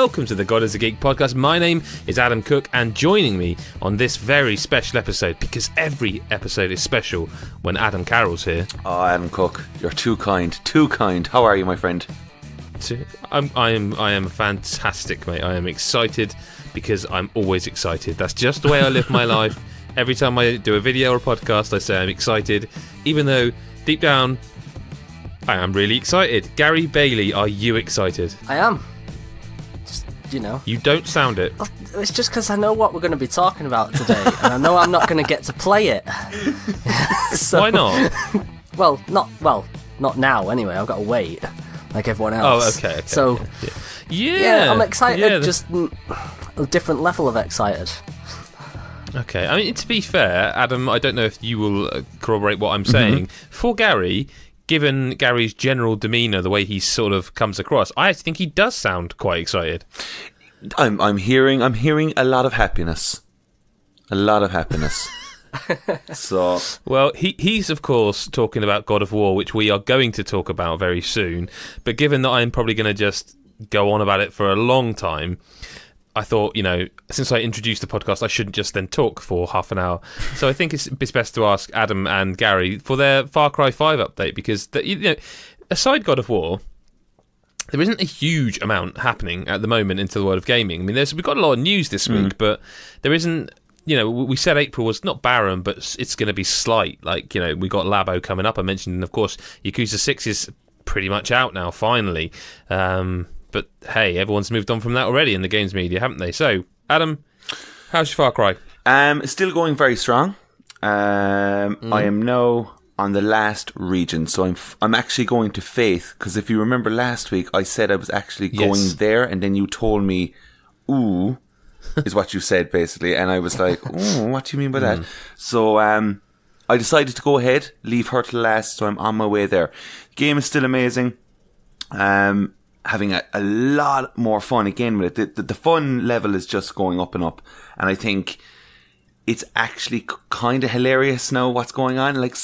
welcome to the God is a Geek podcast. My name is Adam Cook, and joining me on this very special episode, because every episode is special when Adam Carroll's here. Oh, Adam Cook, you're too kind, too kind. How are you, my friend? I am fantastic, mate. I am excited because I'm always excited. That's just the way I live my life. Every time I do a video or a podcast, I say I'm excited, even though deep down I am really excited. Gary Bailey, are you excited? I am. Just, You don't sound it. It's just because I know what we're going to be talking about today, and I know I'm not going to get to play it. So, why not? Well, not now anyway. I've got to wait, like everyone else. Oh, okay. So, yeah, I'm excited. Yeah, just a different level of excited. Okay, I mean, to be fair, Adam, I don't know if you will corroborate what I'm saying. For Gary, given Gary's general demeanour, the way he sort of comes across, I actually think he does sound quite excited. I'm hearing a lot of happiness. A lot of happiness. So, well, he's of course talking about God of War, which we are going to talk about very soon. But given that I'm probably going to just go on about it for a long time, I thought, since I introduced the podcast, I shouldn't just then talk for half an hour. So I think it's best to ask Adam and Gary for their Far Cry 5 update, because aside God of War, there isn't a huge amount happening at the moment into the world of gaming. I mean, we've got a lot of news this week, but there isn't. We said April was not barren, but it's going to be slight. Like, we got Labo coming up, I mentioned, and of course, Yakuza 6 is pretty much out now, finally. But hey, everyone's moved on from that already in the games media, haven't they? So, Adam, how's your Far Cry? Still going very strong. I am now on the last region, so I'm actually going to Faith, because if you remember last week, I said I was actually going there, and then you told me, ooh, is what you said, basically, and I was like, ooh, what do you mean by that? So, I decided to go ahead, leave her to last, so I'm on my way there. The game is still amazing. Having a lot more fun again with it. The fun level is just going up and up, and I think it's actually kind of hilarious now what's going on. Like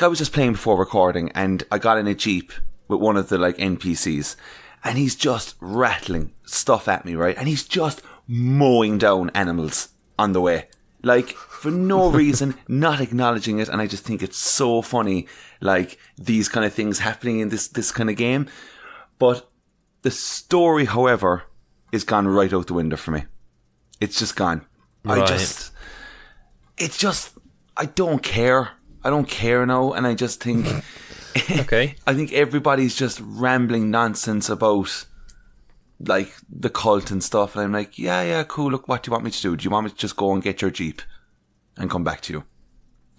I was just playing before recording, and I got in a Jeep with one of the NPCs, and he's just rattling stuff at me, right? And he's just mowing down animals on the way, for no reason, not acknowledging it, and I just think it's so funny, these kind of things happening in this kind of game. But the story, however, is gone right out the window for me. It's just gone. Right. I don't care. I don't care now, and I just think, okay. I think everybody's just rambling nonsense about, the cult and stuff, and I'm like, yeah, cool, look, what do you want me to do? Do you want me to just go and get your Jeep and come back to you?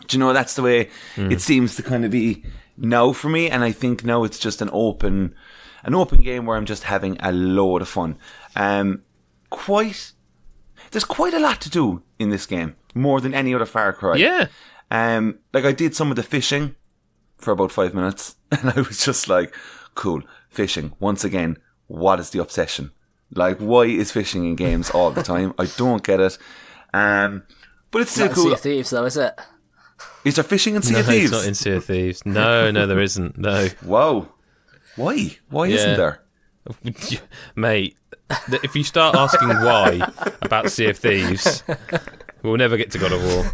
Do you know, that's the way it seems to kind of be now for me, and I think now it's just an open game where I'm just having a load of fun. There's quite a lot to do in this game, more than any other Far Cry. Yeah. I did some of the fishing for about 5 minutes, and I was just like, cool, fishing. Once again, what is the obsession? Why is fishing in games all the time? I don't get it. But it's still cool. Sea of Thieves, though, is it? Is there fishing in Sea of No, Thieves? it's not in Sea of Thieves. No, there isn't. No. Whoa. Why? Why isn't there? Mate, if you start asking why about Sea of Thieves, we'll never get to God of War.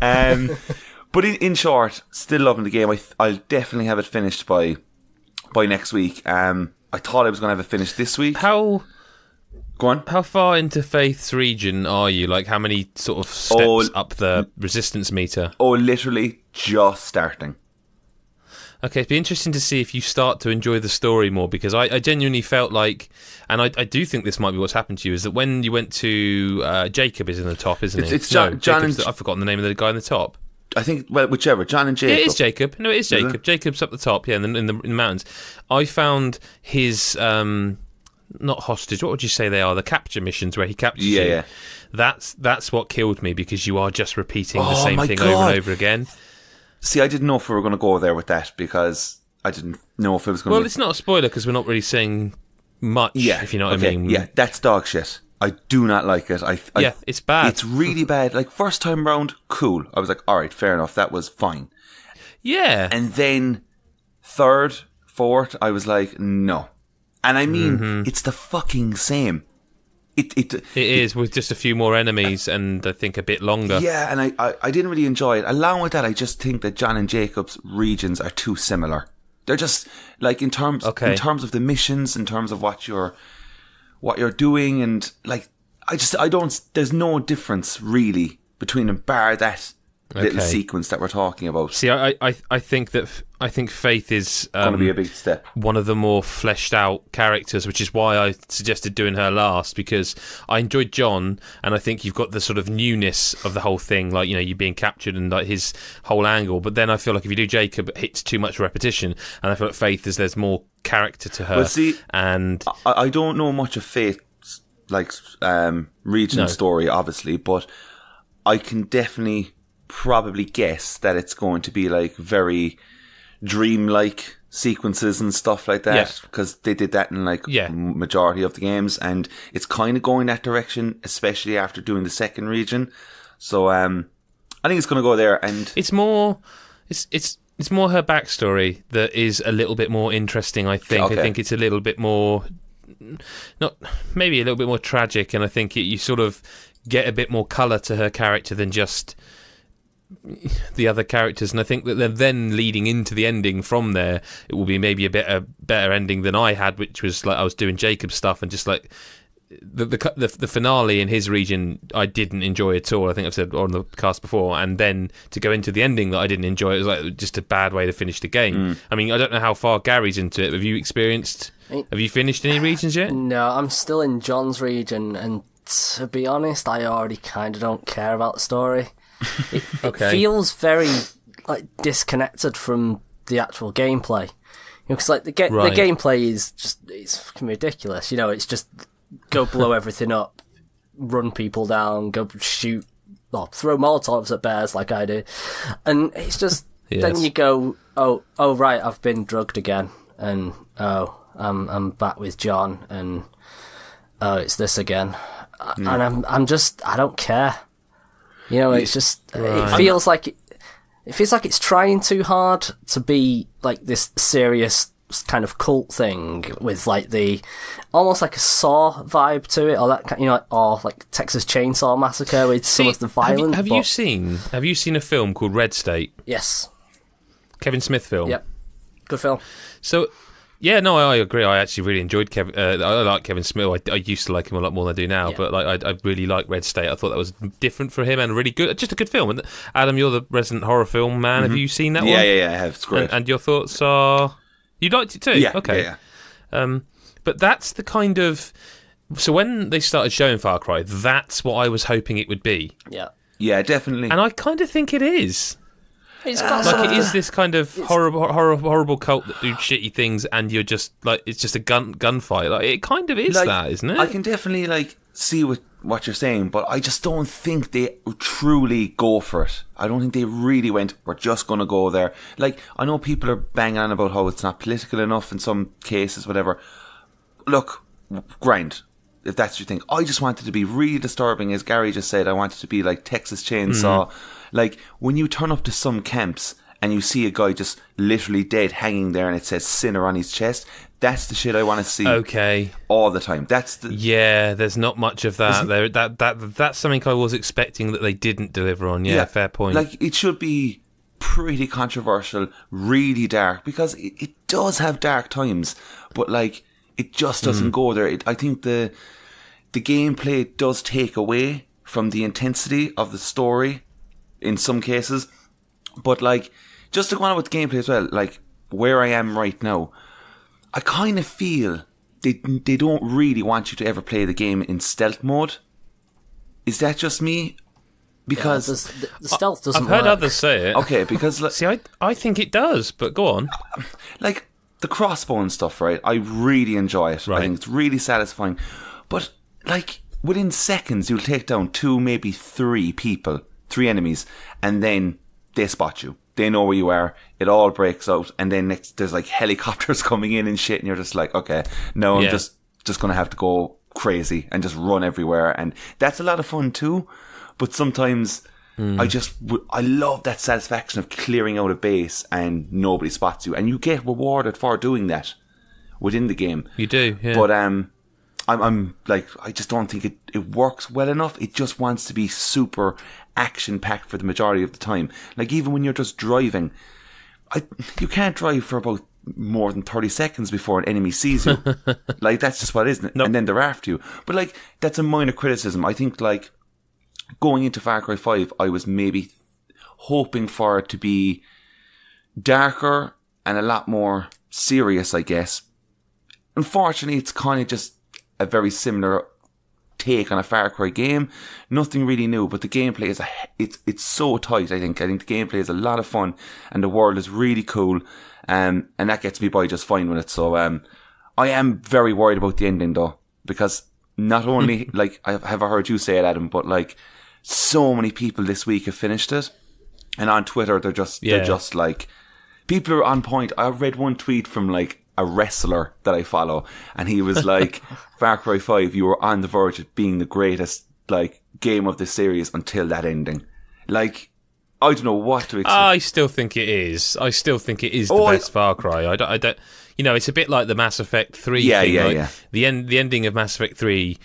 But in short, still loving the game. I'll definitely have it finished by next week. I thought I was going to have it finished this week. Go on. How far into Faith's region are you? How many sort of steps up the resistance meter? Oh, literally just starting. Okay, it'd be interesting to see if you start to enjoy the story more, because I genuinely felt like, and I do think this might be what's happened to you, is that when you went to Jacob is in the top, isn't he? It's John and I've forgotten the name of the guy in the top. I think, well, whichever, John and Jacob. Yeah, it is Jacob. No, it is Jacob. It? Jacob's up the top, yeah, in the mountains. I found his not hostage. What would you say they are? The capture missions where he captures you. Yeah. That's what killed me, because you are just repeating the same thing over and over again. See, I didn't know if we were going to go there with that, because I didn't know if it was going to... Well, it's not a spoiler, because we're not really saying much, if you know what I mean. Yeah, that's dog shit. I do not like it. It's bad. It's really bad. First time round, cool. I was like, alright, fair enough, that was fine. Yeah. And then third, fourth, I was like, no. And I mean, it's the fucking same. It is, with just a few more enemies and I think a bit longer. Yeah, and I didn't really enjoy it. Along with that, I just think that John and Jacob's regions are too similar. They're just like in terms of the missions, in terms of what you're doing, and like I don't. There's no difference really between them, bar that little sequence that we're talking about. See, I think Faith is going to be a big step. One of the more fleshed out characters, which is why I suggested doing her last, because I enjoyed John, and I think you've got the sort of newness of the whole thing, like, you know, you being captured and like his whole angle. But then I feel like if you do Jacob, it hits too much repetition, and I feel like Faith there's more character to her. Well, see, and I don't know much of Faith's like region story, obviously, but I can definitely probably guess that it's going to be like very dreamlike sequences and stuff like that, because they did that in like majority of the games, and it's kind of going that direction, especially after doing the second region. So I think it's going to go there, and it's more her backstory that is a little bit more interesting. I think I think it's a little bit more, not maybe a little bit more tragic, and I think you sort of get a bit more colour to her character than just the other characters. And I think that then leading into the ending from there, it will be maybe a better ending than I had, which was like I was doing Jacob stuff, and just like the finale in his region I didn't enjoy at all. I think I've said on the cast before, and then to go into the ending that I didn't enjoy, it was like just a bad way to finish the game. I mean, I don't know how far Gary's into it. Have you finished any regions yet? No, I'm still in John's region, and to be honest, I already kind of don't care about the story. It feels very like disconnected from the actual gameplay. Because like the gameplay is it's fucking ridiculous. You know, it's just go blow everything up, run people down, go shoot, throw Molotovs at bears like I do, and it's just then you go, oh right, I've been drugged again, and I'm back with John, and it's this again, and I don't care. You know, it's just it feels like it's trying too hard to be like this serious kind of cult thing with like the almost like a Saw vibe to it, or that, you know, or like Texas Chainsaw Massacre with some of the violence. Have you seen a film called Red State? Yes, Kevin Smith film. Yep, good film. So. Yeah, no, I agree. I actually really enjoyed Kevin. I like Kevin Smith. I used to like him a lot more than I do now. But like, I really like Red State. I thought that was different for him and really good. Just a good film. And Adam, you're the resident horror film man. Have you seen that one? Yeah, I have. It's great. And your thoughts are? You liked it too? Yeah. Okay. Yeah. But that's the kind of. So when they started showing Far Cry, that's what I was hoping it would be. Yeah. Yeah, definitely. And I kind of think it is. It's got like it is this kind of horrible cult that do shitty things, and you're just like, it's just a gunfight. Like it kind of is, like, that, isn't it? I can definitely like see what you're saying, but I just don't think they truly go for it. I don't think they really went, we're just going to go there. Like, I know people are banging on about how it's not political enough in some cases, whatever. Look, grind. If that's your thing. I just wanted to be really disturbing, as Gary just said. I wanted to be like Texas Chainsaw. Like, when you turn up to some camps and you see a guy just literally dead hanging there and it says Sinner on his chest, that's the shit I want to see all the time. Yeah, there's not much of that. That's something I was expecting that they didn't deliver on. Yeah, fair point. Like, it should be pretty controversial, really dark, because it does have dark times, but like, it just doesn't go there. I think the gameplay does take away from the intensity of the story in some cases, but like, just to go on with the gameplay as well, like where I am right now, I kind of feel they don't really want you to ever play the game in stealth mode. Is that just me? Because the stealth doesn't work. I've heard others say it. Okay, because like, see, I think it does, but go on. Like the crossbow and stuff, right? I really enjoy it. Right. I think it's really satisfying, but like within seconds you'll take down 2, maybe 3 enemies, and then they spot you. They know where you are. It all breaks out, and then next there's like helicopters coming in and shit, and you're just like, okay, no, I'm just gonna have to go crazy and just run everywhere, and that's a lot of fun too. But sometimes I love that satisfaction of clearing out a base and nobody spots you, and you get rewarded for doing that. within the game. You do, yeah. But I'm like, I just don't think it works well enough. It just wants to be super action-packed for the majority of the time. Like, even when you're just driving, you can't drive for about more than 30 seconds before an enemy sees you. Like, that's just what it is. Nope. And then they're after you. But, like, that's a minor criticism. I think, like, going into Far Cry 5, I was maybe hoping for it to be darker and a lot more serious, I guess. Unfortunately, it's kind of just a very similar take on a Far Cry game. Nothing really new, but the gameplay is it's so tight. I think the gameplay is a lot of fun, and the world is really cool, and that gets me by just fine with it. So I am very worried about the ending though, because not only like I heard you say it, Adam, but like so many people this week have finished it, and on Twitter they're just like, people are on point. I read one tweet from like a wrestler that I follow, and he was like, Far Cry 5, you were on the verge of being the greatest like game of the series until that ending. Like, I don't know what to expect. I still think it is. The best Far Cry. I don't. You know, it's a bit like the Mass Effect 3 thing. Yeah. The ending of Mass Effect 3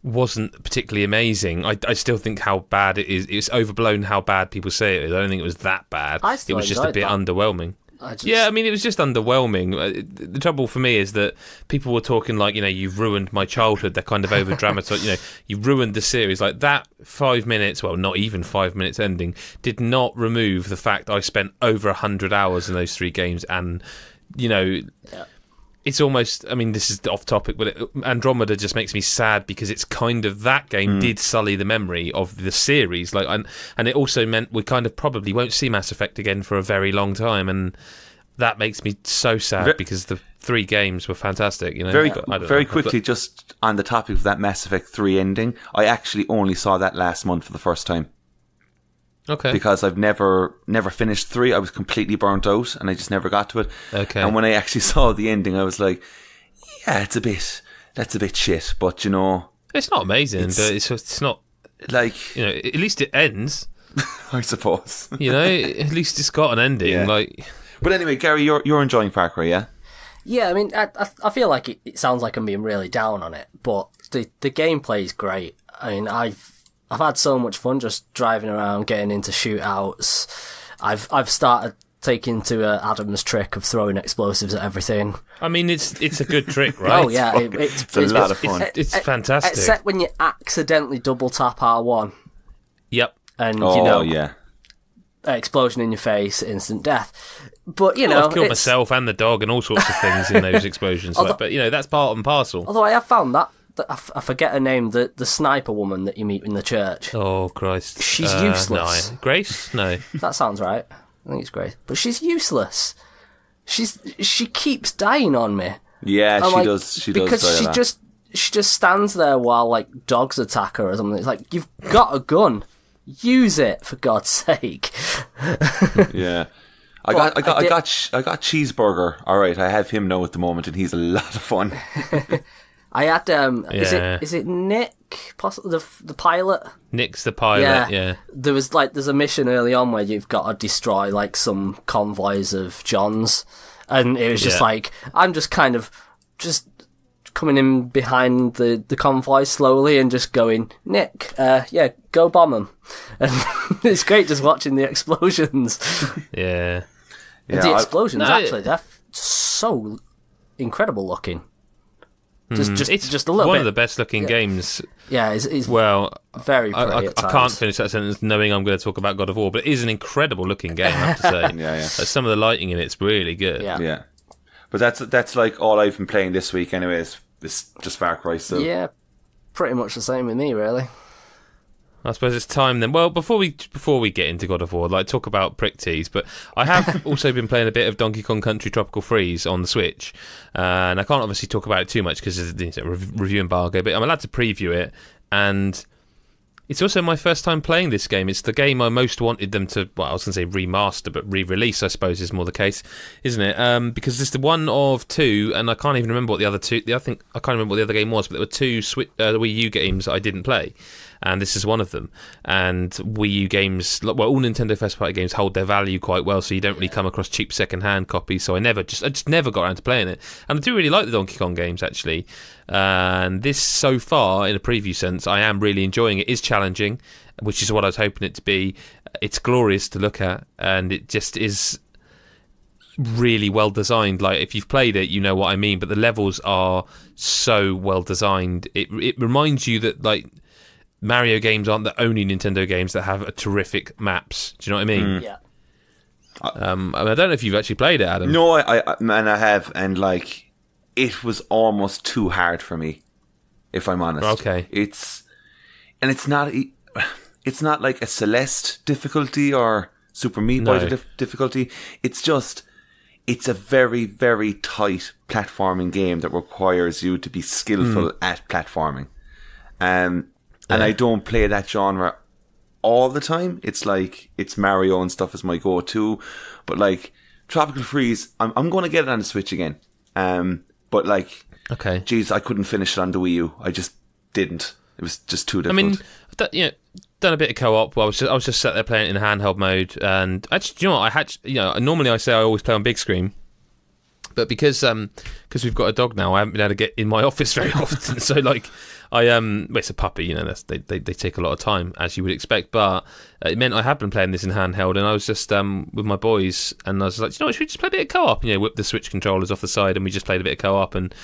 wasn't particularly amazing. I still think how bad it is. It's overblown how bad people say it is. I don't think it was that bad. It was just a bit underwhelming. Yeah, I mean, it was just underwhelming. The trouble for me is that people were talking like, you know, you've ruined my childhood. They're kind of over-dramatized. You know, you ruined the series. Like, that 5 minutes, well, not even 5 minutes ending, did not remove the fact I spent over 100 hours in those 3 games. And, you know, it's almost, I mean, this is off topic, but Andromeda just makes me sad because it's kind of, that game did sully the memory of the series. Like, and it also meant we kind of probably won't see Mass Effect again for a very long time, and that makes me so sad because the 3 games were fantastic. You know, very quickly, just on the topic of that Mass Effect 3 ending, I actually only saw that last month for the first time. Okay. Because I've never finished 3. I was completely burnt out and I just never got to it. Okay. And when I actually saw the ending, I was like, yeah, that's a bit shit, but you know, it's not amazing, but it's not like, you know, at least it ends. I suppose. You know, at least it's got an ending. Yeah. Like, but anyway, Gary, you're enjoying Far Cry, yeah? Yeah, I mean, I feel like it sounds like I'm being really down on it, but the gameplay is great. I mean, I've had so much fun just driving around, getting into shootouts. I've started taking to Adam's trick of throwing explosives at everything. I mean, it's a good trick, right? Oh yeah, it's a lot of fun. It's fantastic. Except when you accidentally double tap R1. Yep. And explosion in your face, instant death. But you know, I've killed myself and the dog and all sorts of things in those explosions. But you know, that's part and parcel. Although I have found that I forget her name, the sniper woman that you meet in the church. Oh Christ, she's useless. No. Grace? No, that sounds right. I think it's Grace, but she's useless. She keeps dying on me. Yeah, she does. She does because she just stands there while like dogs attack her or something. It's like, you've got a gun, use it for God's sake. Yeah. I got Cheeseburger. All right, I have him now at the moment, and he's a lot of fun. I had is it Nick, possibly the pilot? Nick's the pilot. Yeah. There's a mission early on where you've got to destroy like some convoys of Johns, and it was just like, I'm just kind of just coming in behind the convoy slowly and just going, Nick, go bomb them. And it's great just watching the explosions. Yeah. The explosions actually, they're so incredible looking. Just a little bit. One of the best looking games. Yeah, it's very pretty I can't finish that sentence knowing I'm going to talk about God of War, but it is an incredible looking game, I have to say. Yeah. Some of the lighting in it's really good. Yeah. But that's like all I've been playing this week anyways. It's just Far Cry, so... Yeah, pretty much the same with me, really. I suppose it's time then. Well, before we get into God of War, I'd like to talk about prick tease, but I have also been playing a bit of Donkey Kong Country Tropical Freeze on the Switch, and I can't obviously talk about it too much because it's a review embargo, but I'm allowed to preview it, and it's also my first time playing this game. It's the game I most wanted them to, well, I was going to say remaster, but re-release, I suppose, is more the case, isn't it? Because it's the one of 2, and I can't even remember what the other 2, I can't remember what the other game was, but there were 2 Wii U games I didn't play. and this is one of them. And Wii U games, well, all Nintendo first-party games hold their value quite well, so you don't really come across cheap second-hand copies. So I just never got around to playing it, and I do really like the Donkey Kong games actually. And this, so far, in a preview sense, I am really enjoying it. It's challenging, which is what I was hoping it to be. It's glorious to look at, and it just is really well designed. Like, if you've played it, you know what I mean, but the levels are so well designed. It reminds you that, like, Mario games aren't the only Nintendo games that have a terrific maps. Do you know what I mean? Yeah. I don't know if you've actually played it, Adam. No, I have, and like, it was almost too hard for me, if I'm honest. Okay. It's not like a Celeste difficulty or Super Meat Boy difficulty. It's a very, very tight platforming game that requires you to be skillful at platforming. And I don't play that genre all the time. It's like, it's Mario and stuff is my go-to. But like, Tropical Freeze, I'm going to get it on the Switch again. But like, okay, geez, I couldn't finish it on the Wii U. I just didn't. It was just too difficult. I mean, done a bit of co-op. Well, I was just sat there playing it in handheld mode, and actually, you know what? Normally I say I always play on big screen, but because we've got a dog now, I haven't been able to get in my office very often. So like, it's a puppy, they take a lot of time, as you would expect. But it meant I have been playing this in handheld, and I was just with my boys, and I was like, should we just play a bit of co-op? Whip the Switch controllers off the side, and we just played a bit of co-op, and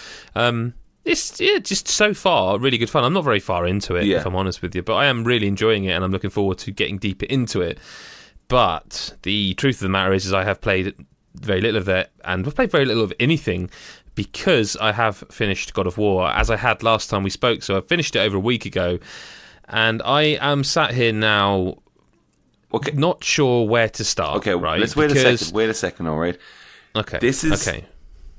it's just so far really good fun. I'm not very far into it, if I'm honest with you, but I am really enjoying it, and I'm looking forward to getting deeper into it. But the truth of the matter is I have played very little of that, and I've played very little of anything, because I have finished God of War, as I had last time we spoke. So I finished it over a week ago, and I am sat here now, not sure where to start. Okay, right? Let's wait a second, all right? Okay.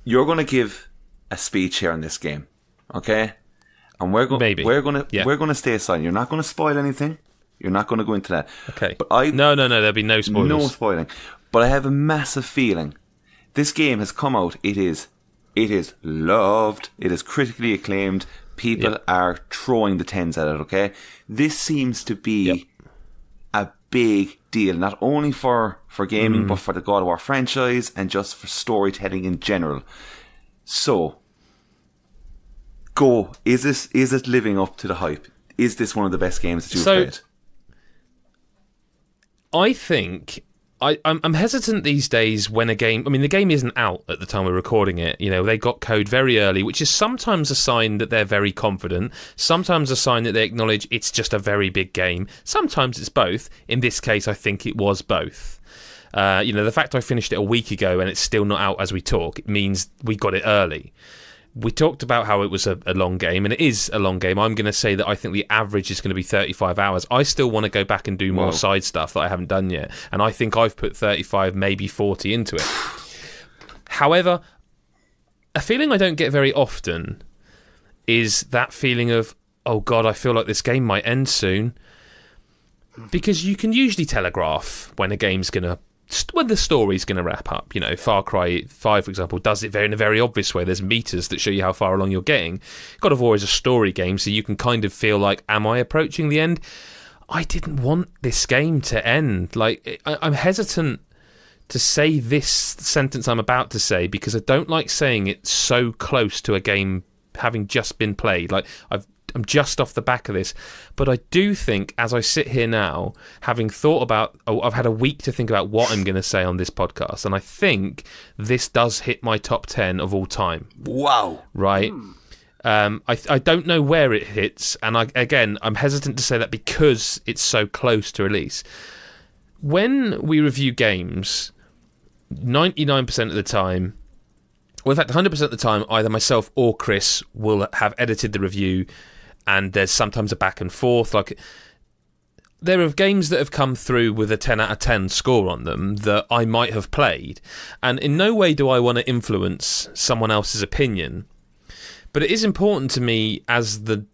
You're going to give a speech here on this game, okay? And we're going to stay aside. You're not going to spoil anything. You're not going to go into that. Okay. But no, there'll be no spoilers. No spoiling. But I have a massive feeling this game has come out. It is loved. It is critically acclaimed. People are throwing the tens at it. Okay, this seems to be a big deal, not only for gaming, but for the God of War franchise and just for storytelling in general. So, is it living up to the hype? Is this one of the best games that you've played? I think I'm hesitant these days when a game... I mean, the game isn't out at the time we're recording it. They got code very early, which is sometimes a sign that they're very confident, sometimes a sign that they acknowledge it's just a very big game. Sometimes it's both. In this case, I think it was both. The fact I finished it a week ago and it's still not out as we talk, it means we got it early. We talked about how it was a long game, and it is a long game. I'm going to say that I think the average is going to be 35 hours. I still want to go back and do more side stuff that I haven't done yet, and I think I've put 35, maybe 40 into it. However, a feeling I don't get very often is that feeling of, oh God, I feel like this game might end soon. Because you can usually telegraph when a game's going to... when the story's going to wrap up. Far Cry 5, for example, does it in a very obvious way. There's meters that show you how far along you're getting. God of War is a story game, so you can kind of feel like, am I approaching the end? I didn't want this game to end. Like, I'm hesitant to say this sentence I'm about to say, because I don't like saying it so close to a game having just been played. Like, I'm just off the back of this, but I do think, as I sit here now, having thought about, I've had a week to think about what I'm going to say on this podcast, and I think this does hit my top 10 of all time. Wow. Right? I don't know where it hits, and I'm hesitant to say that because it's so close to release. When we review games, 99% of the time, well, in fact, 100% of the time, either myself or Chris will have edited the review, and there's sometimes a back and forth. Like, there are games that have come through with a 10 out of 10 score on them that I might have played, and in no way do I want to influence someone else's opinion, but it is important to me as the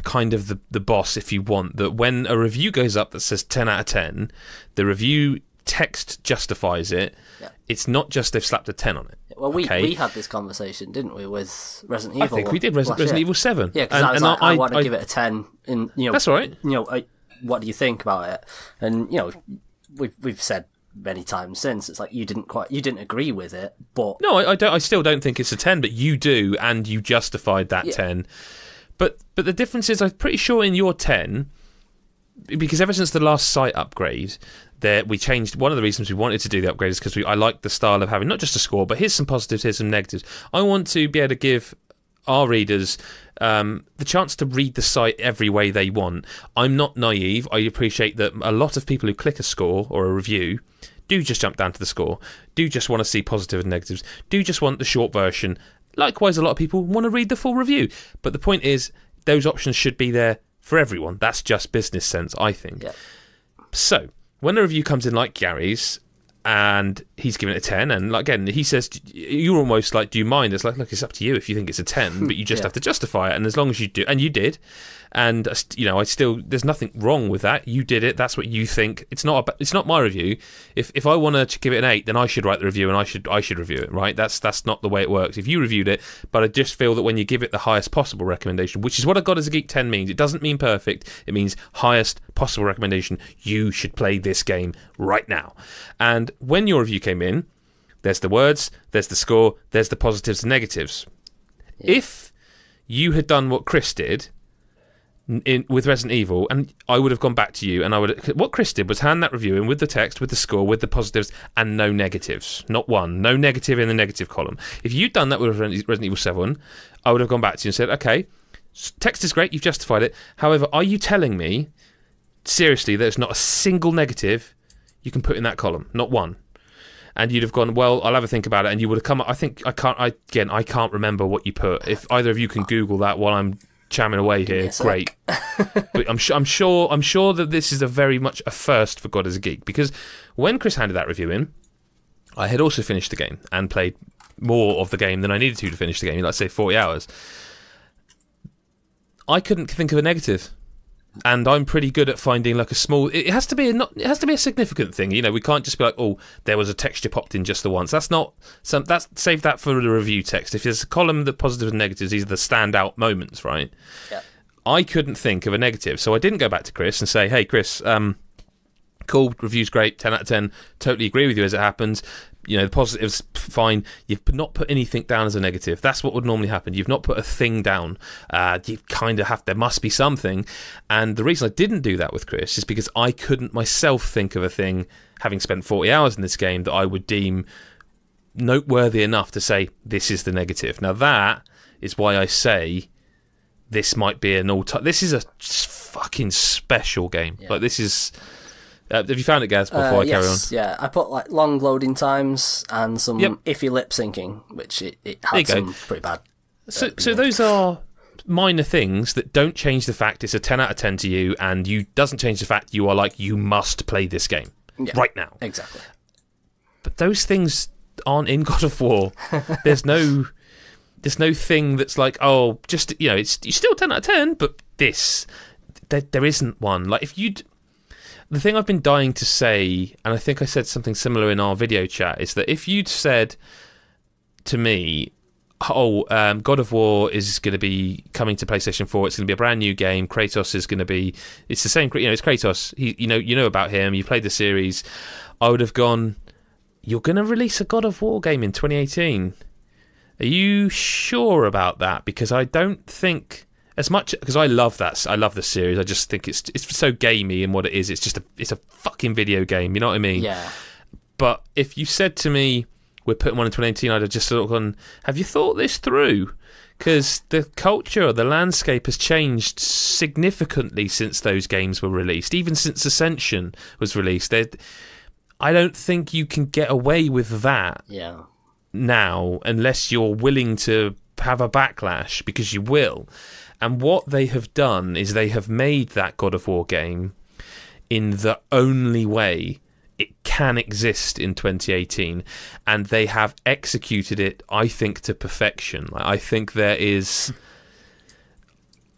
kind of the boss, if you want, that when a review goes up that says 10 out of 10, the review text justifies it. Yeah. It's not just they've slapped a 10 on it. Well, we had this conversation, didn't we, with Resident Evil? I think we did Resident Evil 7. Yeah, because I want to give it a 10. And, that's all right. What do you think about it? And we've said many times since, it's like you didn't agree with it, but no, I still don't think it's a 10, but you do, and you justified that 10. But the difference is, I'm pretty sure in your 10, because ever since the last site upgrade, we changed. One of the reasons we wanted to do the upgrade is because I like the style of having not just a score, but here's some positives, here's some negatives. I want to be able to give our readers the chance to read the site every way they want. I'm not naive. I appreciate that a lot of people who click a score or a review do just jump down to the score, do just want to see positive and negatives, do just want the short version. Likewise, a lot of people want to read the full review. But the point is, those options should be there for everyone. That's just business sense, I think. Yeah. So, when a review comes in like Gary's, and he's giving it a 10, and again, he says, you're almost like, do you mind? It's like, look, it's up to you if you think it's a 10, but you just have to justify it, and as long as you do, and you did, and I still, there's nothing wrong with that. You did it. That's what you think. It's not my review. If I want to give it an 8, then I should write the review and I should review it. Right? That's not the way it works. If you reviewed it, but I just feel that when you give it the highest possible recommendation, which is what a God is a Geek 10 means. It doesn't mean perfect. It means highest possible recommendation. You should play this game right now. And when your review came in, there's the words, there's the score, there's the positives and negatives. Yeah. If you had done what Chris did with Resident Evil, and I would have gone back to you, and what Chris did was hand that review in with the text, with the score, with the positives, and no negatives. Not one. No negative in the negative column. If you'd done that with Resident Evil 7, I would have gone back to you and said, okay, text is great, you've justified it. However, are you telling me, seriously, there's not a single negative you can put in that column? Not one. And you'd have gone, well, I'll have a think about it, and you would have come up, I can't remember what you put. If either of you can Google that while I'm chamming away here, great. But I'm sure that this is a very much a first for God is a Geek, because when Chris handed that review in, I had also finished the game and played more of the game than I needed to finish the game, let's say 40 hours. I couldn't think of a negative. And I'm pretty good at finding like a small. It has to be a significant thing. We can't just be like, oh, there was a texture popped in just the once. That's not save that for the review text. If there's a column the positives and negatives, these are the standout moments, right? Yeah. I couldn't think of a negative, so I didn't go back to Chris and say, hey, Chris, cool, review's great, 10 out of 10. Totally agree with you as it happens. The positives, fine. You've not put anything down as a negative. That's what would normally happen. You've not put a thing down. You kind of have. There must be something. And the reason I didn't do that with Chris is because I couldn't myself think of a thing, having spent 40 hours in this game, that I would deem noteworthy enough to say, this is the negative. Now that is why I say this might be an all-time. This is a fucking special game. Yeah. Like, this is... have you found it, Gaz, before I carry on? Yeah. I put like long loading times and some iffy lip syncing, which it had some pretty bad. So those are minor things that don't change the fact it's a 10 out of 10 to you, and doesn't change the fact you are like, you must play this game right now. Exactly. But those things aren't in God of War. There's no thing that's like, oh, just you're still 10 out of 10, but there isn't one. Like if you'd. The thing I've been dying to say, and I think I said something similar in our video chat, is that if you'd said to me, God of War is going to be coming to PlayStation 4, it's going to be a brand new game, Kratos is going to be, it's the same, it's Kratos, you know about him, you played the series, I would have gone, you're going to release a God of War game in 2018? Are you sure about that? Because I don't think... As much because I love the series. I just think it's so gamey in what it is. It's a fucking video game. You know what I mean? Yeah. But if you said to me, "We're putting one in 2018," I'd have just sort of gone, "Have you thought this through?" Because the culture, the landscape has changed significantly since those games were released. Even since Ascension was released, I don't think you can get away with that. Yeah. Now, unless you're willing to have a backlash, because you will. And what they have done is they have made that God of War game in the only way it can exist in 2018, and they have executed it, I think, to perfection. I think there is...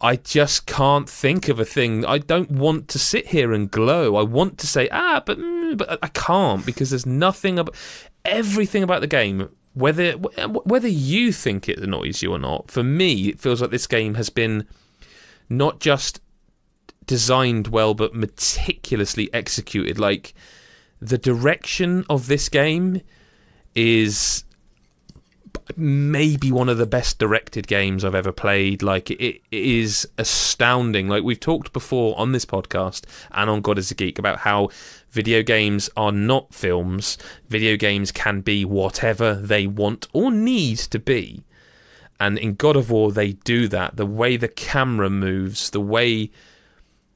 I just can't think of a thing. I don't want to sit here and glow. I want to say, but but I can't, because there's nothing about everything about the game. Whether you think it annoys you or not, for me, it feels like this game has been not just designed well, but meticulously executed. Like, the direction of this game is maybe one of the best directed games I've ever played. Like, it is astounding. Like, we've talked before on this podcast and on God is a Geek about how video games are not films. Video games can be whatever they want or need to be. And in God of War, they do that. The way the camera moves, the way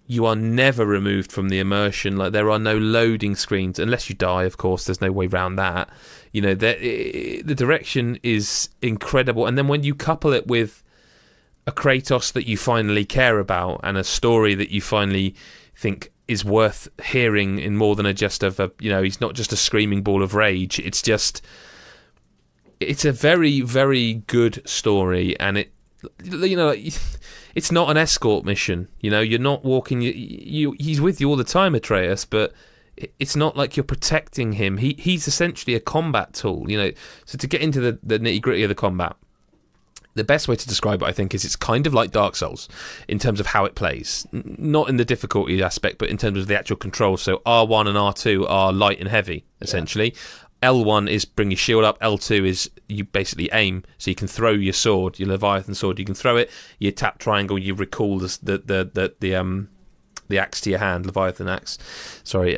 you are never removed from the immersion. Like, there are no loading screens, unless you die, of course. There's no way around that. You know, the direction is incredible. And then when you couple it with a Kratos that you finally care about and a story that you finally think is worth hearing in more than he's not just a screaming ball of rage. It's a very, very good story, and it's not an escort mission. You know, you're not walking. He's with you all the time, Atreus, but it's not like you're protecting him. He's essentially a combat tool. You know, so to get into the nitty gritty of the combat, the best way to describe it, I think, is it's kind of like Dark Souls in terms of how it plays. Not in the difficulty aspect, but in terms of the actual controls. So R1 and R2 are light and heavy, essentially. Yeah. L1 is bring your shield up. L2 is you basically aim, so you can throw your sword, your Leviathan sword. You can throw it. You tap triangle. You recall the axe to your hand, Leviathan axe. Sorry.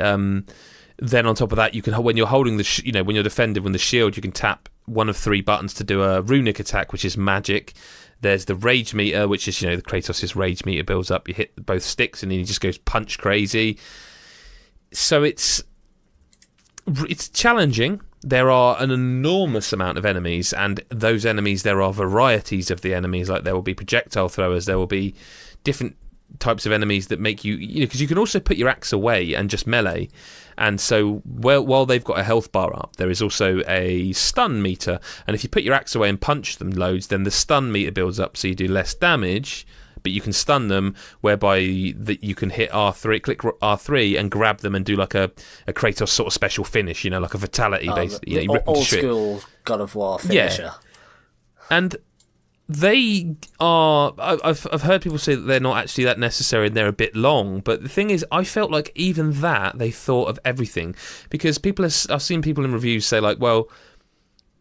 Then on top of that, you can, when you're holding when you're defending with the shield, you can tap one of 3 buttons to do a runic attack, which is magic. There's the rage meter, which is, the Kratos' rage meter builds up. You hit both sticks and then he just goes punch crazy. So it's challenging. There are an enormous amount of enemies, and those enemies, there are varieties of the enemies. Like, there will be projectile throwers, there will be different types of enemies that make you, because you can also put your axe away and just melee. And so, while they've got a health bar up, there is also a stun meter. And if you put your axe away and punch them loads, then the stun meter builds up, so you do less damage, but you can stun them, whereby you can hit R3, click R3 and grab them and do like a Kratos sort of special finish, like a fatality, basically. You rip them to shit. Old school God of War finisher. Yeah. And they are, I've heard people say that they're not actually that necessary and they're a bit long, but the thing is, I felt like even that they thought of everything, because I've seen people in reviews say, like, well,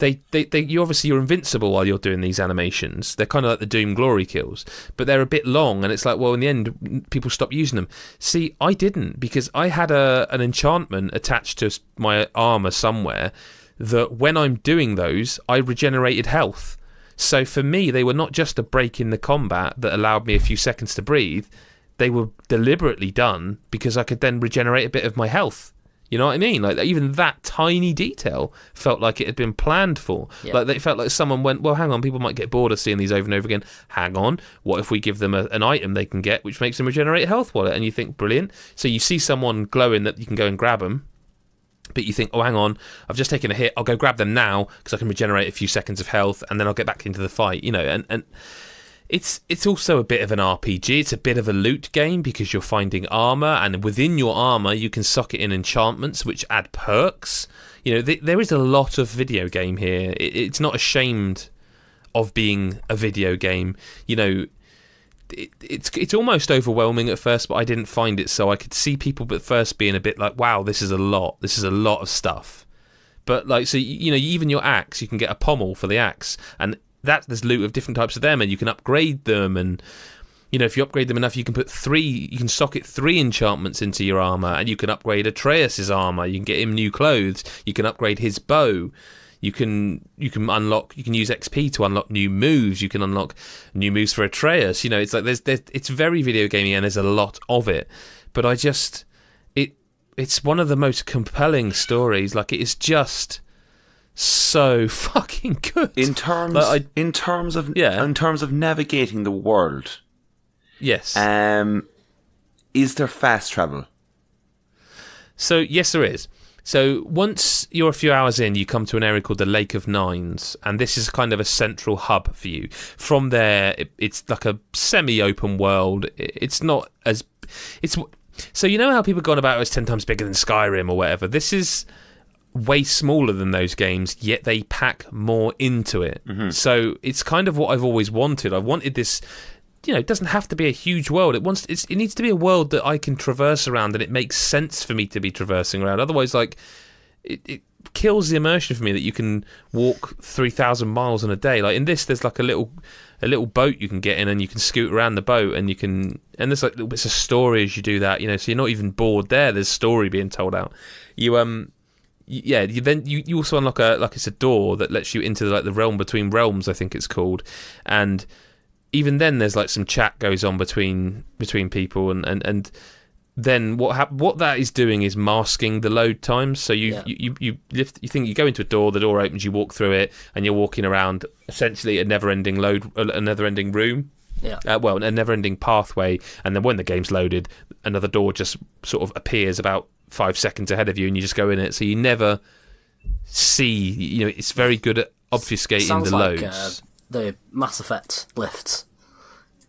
you're invincible while you're doing these animations. They're kind of like the Doom glory kills, but they're a bit long, and it's like, well, in the end, people stop using them. See, I didn't, because I had an enchantment attached to my armor somewhere that when I'm doing those, I regenerated health. So for me, they were not just a break in the combat that allowed me a few seconds to breathe. They were deliberately done because I could then regenerate a bit of my health. You know what I mean? Like, even that tiny detail felt like it had been planned for. Yeah. Like, it felt like someone went, well, hang on, people might get bored of seeing these over and over again. Hang on, what if we give them an item they can get which makes them regenerate a health wallet? And you think, brilliant. So you see someone glowing that you can go and grab them, but you think, oh, hang on, I've just taken a hit, I'll go grab them now because I can regenerate a few seconds of health, and then I'll get back into the fight, and it's also a bit of an RPG. It's a bit of a loot game because you're finding armor, and within your armor you can sock it in enchantments which add perks. There is a lot of video game here. It's not ashamed of being a video game. It's almost overwhelming at first, but I didn't find it so. I could see people at first being a bit like, wow, this is a lot of stuff. But like, so even your axe, you can get a pommel for the axe, and there's loot of different types of them, and you can upgrade them, and if you upgrade them enough, you can socket 3 enchantments into your armor, and you can upgrade Atreus's armor, you can get him new clothes, you can upgrade his bow. You can use XP to unlock new moves. You can unlock new moves for Atreus. It's like it's very video gamey, and there's a lot of it. But it's one of the most compelling stories. Like, it is just so fucking good. In terms of navigating the world. Yes. Is there fast travel? So yes, there is. So once you're a few hours in, you come to an area called the Lake of Nines, and this is kind of a central hub for you. From there, it's like a semi-open world. It's not as... So you know how people have gone about it's 10 times bigger than Skyrim or whatever? This is way smaller than those games, yet they pack more into it. So it's kind of what I've always wanted. I wanted this, it doesn't have to be a huge world. It needs to be a world that I can traverse around and it makes sense for me to be traversing around. Otherwise, like, it kills the immersion for me that you can walk 3,000 miles in a day. Like in this, there's like a little boat you can get in and you can scoot around the boat and there's like little bits of story as you do that, so you're not even bored there. There's story being told out. You also unlock it's a door that lets you into the realm between realms, I think it's called, and even then there's like some chat goes on between people and then what that is doing is masking the load times. So you think you go into a door, the door opens, you walk through it, and you're walking around essentially a never-ending room. Yeah. A never-ending pathway, and then when the game's loaded, another door just sort of appears about 5 seconds ahead of you, and you just go in it. So you never see. It's very good at obfuscating the loads. The Mass Effect lifts.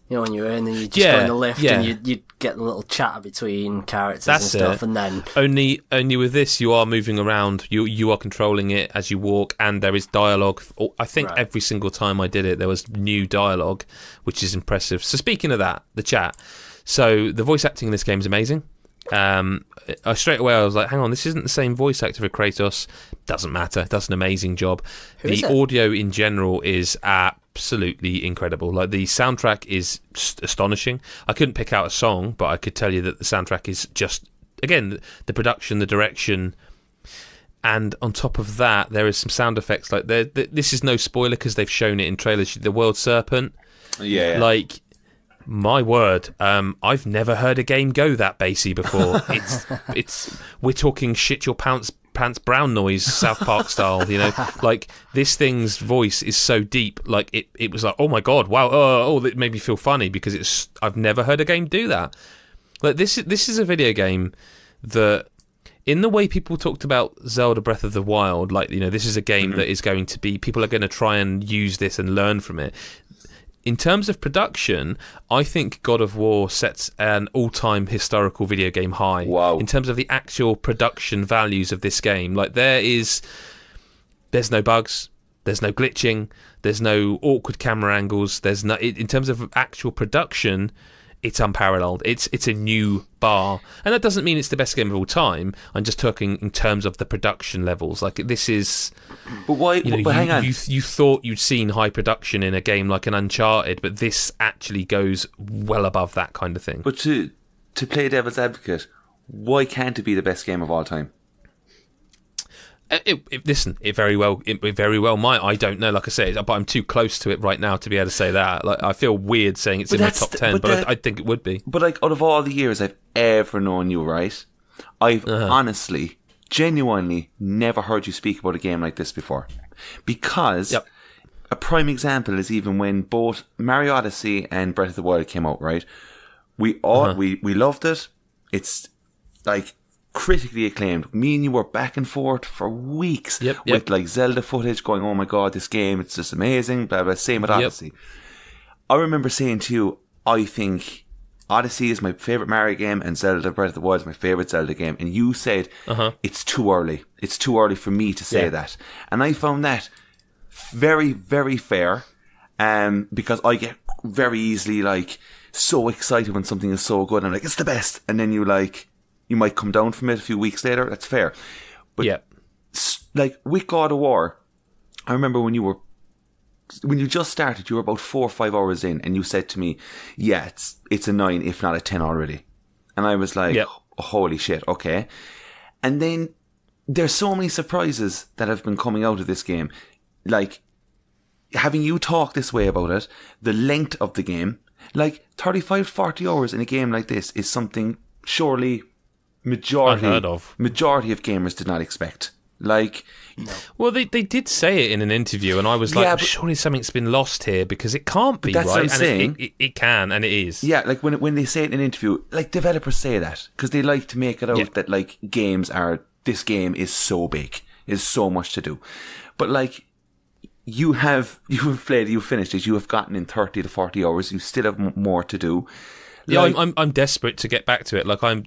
When you're in and you just go in the lift and you get a little chat between characters and stuff, and then only with this you are moving around, you are controlling it as you walk, and there is dialogue. I think every single time I did it there was new dialogue, which is impressive. So speaking of that, the chat, so the voice acting in this game is amazing. Straight away I was like, hang on, this isn't the same voice actor for Kratos. Doesn't matter, does an amazing job. The audio in general is absolutely incredible. Like, the soundtrack is astonishing. I couldn't pick out a song, but I could tell you that the soundtrack is just, again, the production, the direction, and on top of that there is some sound effects. Like, this is no spoiler because they've shown it in trailers. The World Serpent, like, my word, I've never heard a game go that bassy before. We're talking shit your pants brown noise, South Park style. Like, this thing's voice is so deep. Like, it was like, oh my god, wow, that made me feel funny because I've never heard a game do that. Like, this is a video game that, in the way people talked about Zelda Breath of the Wild, like, this is a game that is going to be, people are going to try and use this and learn from it. In terms of production, I think God of War sets an all-time historical video game high. Wow. In terms of the actual production values of this game. Like, there's no bugs, there's no glitching, there's no awkward camera angles, in terms of actual production, it's unparalleled. It's a new bar. And that doesn't mean it's the best game of all time. I'm just talking in terms of the production levels. Like, this is... But why... but hang on. You thought you'd seen high production in a game like an Uncharted, but this actually goes well above that kind of thing. But to play devil's advocate, why can't it be the best game of all time? It very well might. I don't know, like I say, but I'm too close to it right now to be able to say that. Like, I feel weird saying it's in my top 10, but I think it would be. But, like, out of all the years I've ever known you, right, I've honestly, genuinely never heard you speak about a game like this before. Because a prime example is even when both Mario Odyssey and Breath of the Wild came out, right? We loved it. It's, like, critically acclaimed. Me and you were back and forth for weeks with like Zelda footage going, oh my god, this game, it's just amazing, blah blah. Same with Odyssey. I remember saying to you, I think Odyssey is my favourite Mario game and Zelda Breath of the Wild is my favourite Zelda game, and you said it's too early for me to say that, and I found that very, very fair, because I get very easily like so excited when something is so good. I'm like, it's the best, and then you might come down from it a few weeks later. That's fair. But like with God of War, I remember when you just started, you were about 4 or 5 hours in, and you said to me, yeah, it's a 9, if not a 10 already. And I was like, holy shit, okay. And then there's so many surprises that have been coming out of this game. Like, having you talk this way about it, the length of the game, like 35, 40 hours in a game like this is something surely majority of gamers did not expect. Like, well, they did say it in an interview, and I was like, surely something's been lost here, because it can't be, that's right? What I'm saying. It can, and it is. Yeah, like when they say it in an interview, like developers say that because they like to make it out that like this game is so big, is so much to do. But like, you have played, you've finished it, you have gotten in 30 to 40 hours, you still have more to do. Yeah, I'm desperate to get back to it. Like I'm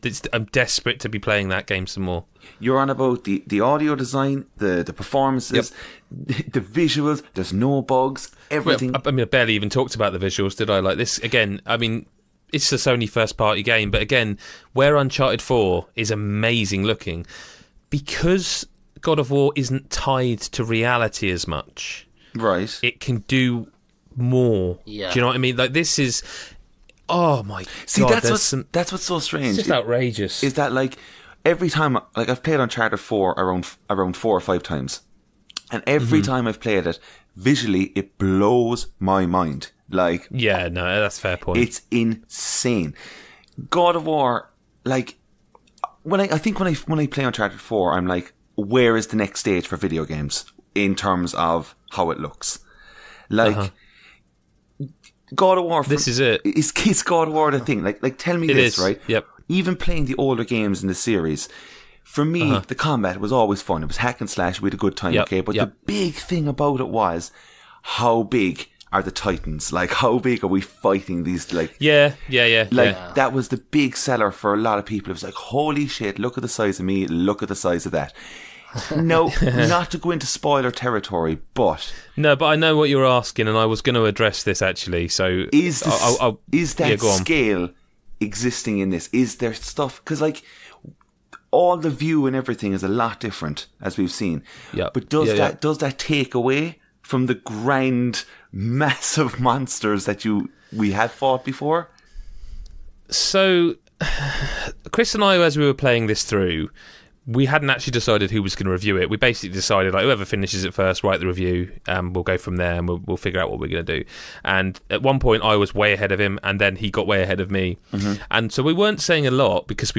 desperate to be playing that game some more. You're on about the audio design, the performances, the visuals. There's no bugs. Everything. Well, I mean, I barely even talked about the visuals, did I? Like this again. I mean, it's a Sony first party game, but again, where Uncharted 4 is amazing looking, because God of War isn't tied to reality as much. Right. It can do more. Yeah. Do you know what I mean? Like this is. Oh my god! See, that's what's so strange. It's just outrageous. Is that like every time, like I've played Uncharted 4 around 4 or 5 times, and every time I've played it, visually it blows my mind. Like, yeah, no, that's a fair point. It's insane. God of War, like when I play Uncharted 4, I'm like, where is the next stage for video games in terms of how it looks? Like. God of War. This is it. Is God of War the thing? Like, tell me this, right? Yep. Even playing the older games in the series, for me, the combat was always fun. It was hack and slash. We had a good time, okay? But the big thing about it was how big are the Titans? Like, how big are we fighting these? Like, yeah. That was the big seller for a lot of people. It was like, holy shit! Look at the size of me. Look at the size of that. No, not to go into spoiler territory, but I know what you're asking, and I was going to address this actually. So is that scale existing in this? Is there stuff? Because like all the view and everything is a lot different, as we've seen. Yeah. But does that take away from the grand, massive monsters that we have fought before? So, Chris and I, as we were playing this through, we hadn't actually decided who was going to review it. We basically decided, like, whoever finishes it first, write the review, we'll go from there, and we'll figure out what we're going to do. And at one point, I was way ahead of him, and then he got way ahead of me. And so we weren't saying a lot because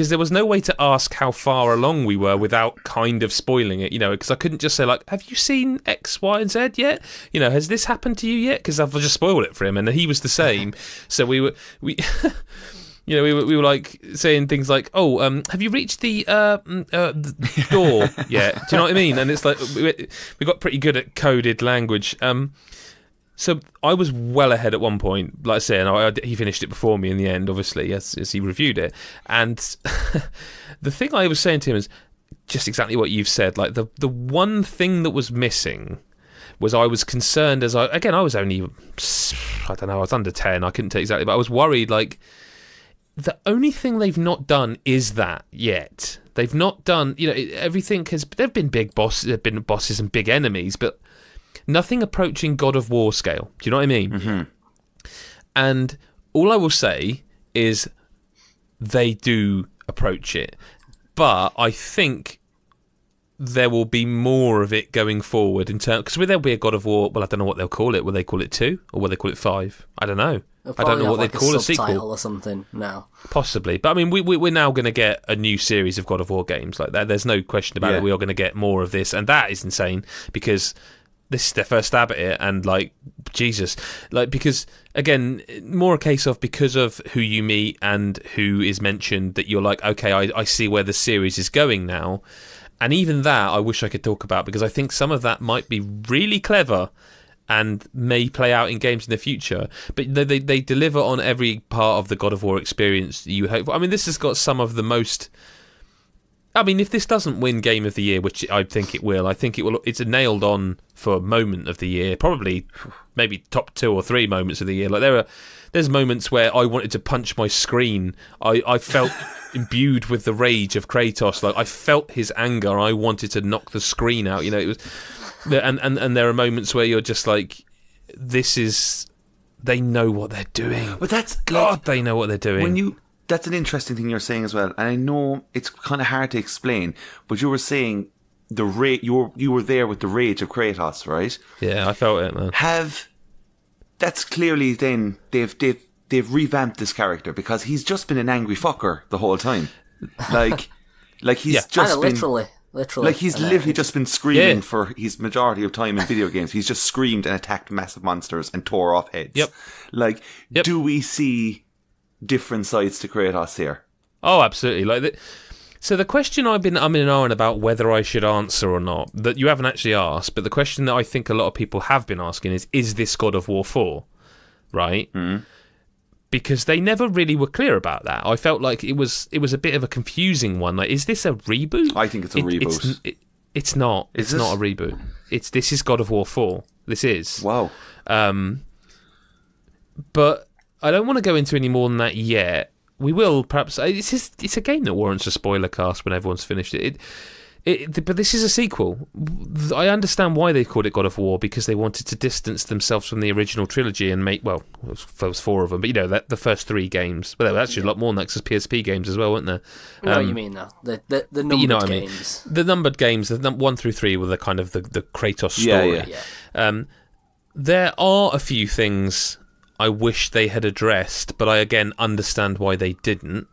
there was no way to ask how far along we were without kind of spoiling it, because I couldn't just say, like, have you seen X, Y, and Z yet? Has this happened to you yet? Because I've just spoiled it for him, and he was the same. So we we were like saying things like, "Oh, have you reached the door yet?" Do you know what I mean? And it's like we got pretty good at coded language. So I was well ahead at one point, like I say, and he finished it before me in the end, obviously, as he reviewed it. And the thing I was saying to him is just exactly what you've said. Like the one thing that was missing was I was concerned I was only, I don't know, I was under 10, I couldn't tell exactly, but I was worried, like, the only thing they've not done is that yet. They've not done, everything there've been big bosses, there've been bosses and big enemies, but nothing approaching God of War scale. Do you know what I mean? And all I will say is they do approach it, but I think there will be more of it going forward in terms, because there'll be a God of War. Well, I don't know what they'll call it. Will they call it 2 or will they call it 5? I don't know. I don't know what they'd call a sequel or something now. Possibly, but I mean, we're now going to get a new series of God of War games like that. There's no question about it. We are going to get more of this, and that is insane because this is their first stab at it, and like Jesus, like because again, more a case of because of who you meet and who is mentioned that you're like, okay, I see where the series is going now. And even that, I wish I could talk about because I think some of that might be really clever and may play out in games in the future. But they deliver on every part of the God of War experience you hope. I mean, this has got some of the most... I mean, if this doesn't win Game of the Year, which I think it will, it's nailed on for Moment of the Year. Probably, maybe top 2 or 3 moments of the year. Like there's moments where I wanted to punch my screen. I felt imbued with the rage of Kratos. Like I felt his anger. I wanted to knock the screen out. It was, and there are moments where you're just like, this is. They know what they're doing. But that's God. They know what they're doing. That's an interesting thing you're saying as well, and I know it's kind of hard to explain. But you were saying you were there with the rage of Kratos, right? Yeah, I felt it, man. That's clearly then they've revamped this character because he's just been an angry fucker the whole time. Like he's just been literally. Like he's literally just been screaming for his majority of time in video games. He's just screamed and attacked massive monsters and tore off heads. Yep. Do we see different sides to Kratos here? Oh, absolutely. So the question I'm in and on about whether I should answer or not, that you haven't actually asked, but the question that I think a lot of people have been asking is this God of War 4? Right? because they never really were clear about that. I felt like it was a bit of a confusing one. Like, is this a reboot? I think it's a reboot. It's not. It's not a reboot. This is God of War 4. This is. Wow. But I don't want to go into any more than that yet. We will perhaps. It's a game that warrants a spoiler cast when everyone's finished it. But this is a sequel. I understand why they called it God of War, because they wanted to distance themselves from the original trilogy and make, well, there was 4 of them, but the first 3 games. Well, there were actually a lot more than that, because there's PSP games as well, weren't there? I know what you mean, though. The numbered games. The numbered games, the 1 through 3 were the kind of the Kratos story. Yeah. There are a few things I wish they had addressed, but I again understand why they didn't.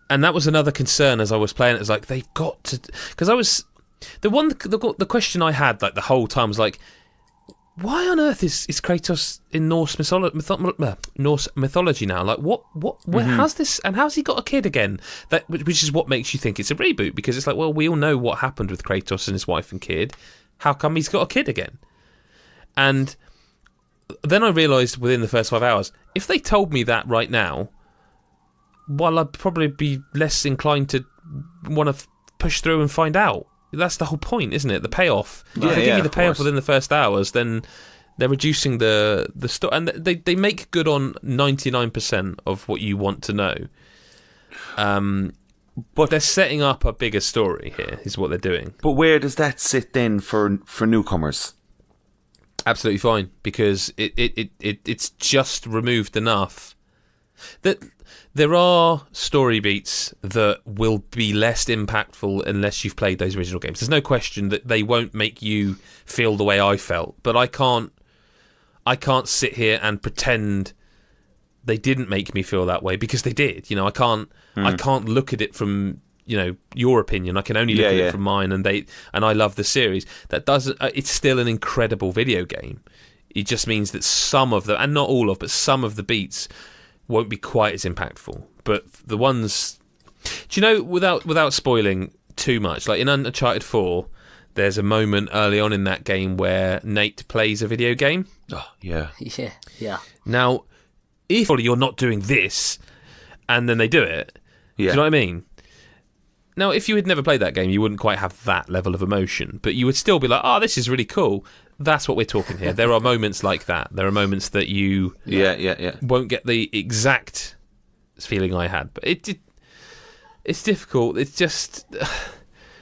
And that was another concern as I was playing it. It's like, they've got to... Because I was... The question I had like the whole time was like, why on earth is Kratos in Norse mythology now? Like, where has this... And how's he got a kid again? Which is what makes you think it's a reboot. Because it's like, well, we all know what happened with Kratos and his wife and kid. How come he's got a kid again? And then I realised within the first 5 hours, if they told me that right now... well, I'd probably be less inclined to want to push through and find out. That's the whole point, isn't it? The payoff. If they give you the payoff within the first hours, then they're reducing the story. And they make good on 99% of what you want to know. But they're setting up a bigger story here, is what they're doing. But where does that sit then for newcomers? Absolutely fine, because it's just removed enough that... There are story beats that will be less impactful unless you've played those original games. There's no question that they won't make you feel the way I felt, but I can't sit here and pretend they didn't make me feel that way, because they did. I can't look at it from your opinion. I can only look at it from mine, and I love the series. That doesn't. It's still an incredible video game. It just means that some of the, and not all of, but some of the beats won't be quite as impactful, but the ones... Do you know, without spoiling too much, like in Uncharted 4, there's a moment early on in that game where Nate plays a video game. Oh, yeah. Yeah. Now, if you're not doing this, and then they do it, do you know what I mean? Now, if you had never played that game, you wouldn't quite have that level of emotion, but you would still be like, oh, this is really cool. That's what we're talking here. There are moments like that. There are moments that you won't get the exact feeling I had. But it's difficult. It's just...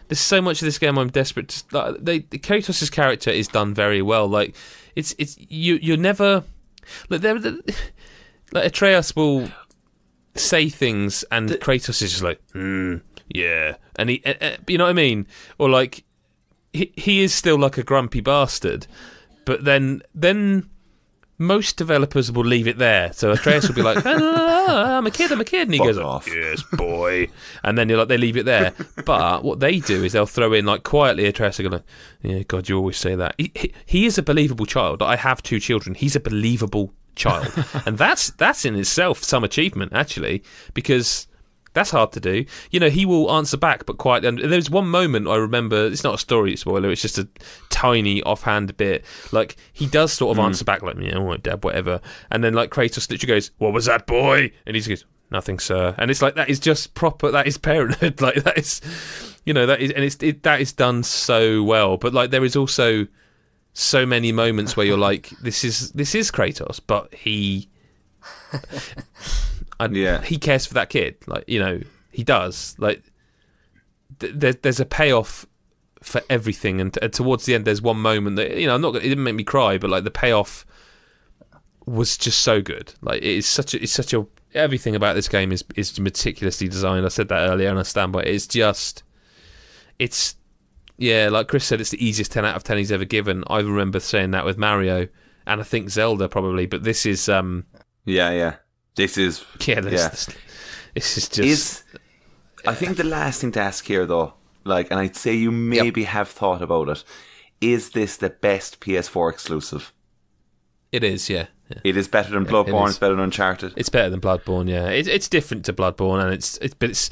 there's so much of this game I'm desperate to... Kratos' character is done very well. Like, you're never... Like Atreus will say things and Kratos is just like, yeah. And he... you know what I mean? Or like... He is still like a grumpy bastard, but then most developers will leave it there. So Atreus will be like, I'm a kid, and he goes, off. Yes, boy. And then they leave it there. But what they do is they'll throw in, like, quietly, Atreus will go, yeah, God, you always say that. He is a believable child. I have 2 children. He's a believable child. And that's in itself some achievement, actually, because... that's hard to do. He will answer back, but quietly. And there's one moment I remember, it's not a story spoiler, it's just a tiny offhand bit. Like, he does sort of answer back, like, yeah, all right, Dad, whatever. And then, like, Kratos literally goes, what was that, boy? And he just goes, nothing, sir. And it's like, that is just proper, that is parenthood. Like, that is, that is done so well. But, like, there is also so many moments where you're like, this is Kratos, but he... he cares for that kid, like, he does. Like, there's a payoff for everything, and towards the end, there's one moment that it didn't make me cry, but like the payoff was just so good. Like, it's such a everything about this game is meticulously designed. I said that earlier, and I stand by it. It's like Chris said, it's the easiest 10 out of 10 he's ever given. I remember saying that with Mario, and I think Zelda probably, but this is This is... This is just... I think the last thing to ask here, though, like, and I'd say you maybe have thought about it, is this the best PS4 exclusive? It is, yeah. It is better than Bloodborne, it's better than Uncharted. It's better than Bloodborne, yeah. It's different to Bloodborne, and it's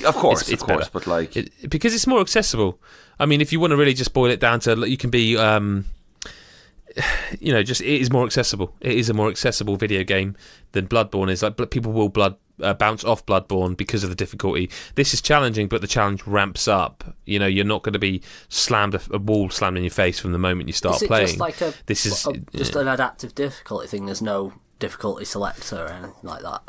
of course, better. But like... because it's more accessible. I mean, if you want to really just boil it down to... You can be... just it is more accessible. It is a more accessible video game than Bloodborne is. Like, people will bounce off Bloodborne because of the difficulty. This is challenging, but the challenge ramps up. You're not going to be a wall slammed in your face from the moment you start playing. Just like this is just an adaptive difficulty thing. There's no difficulty selector or anything like that.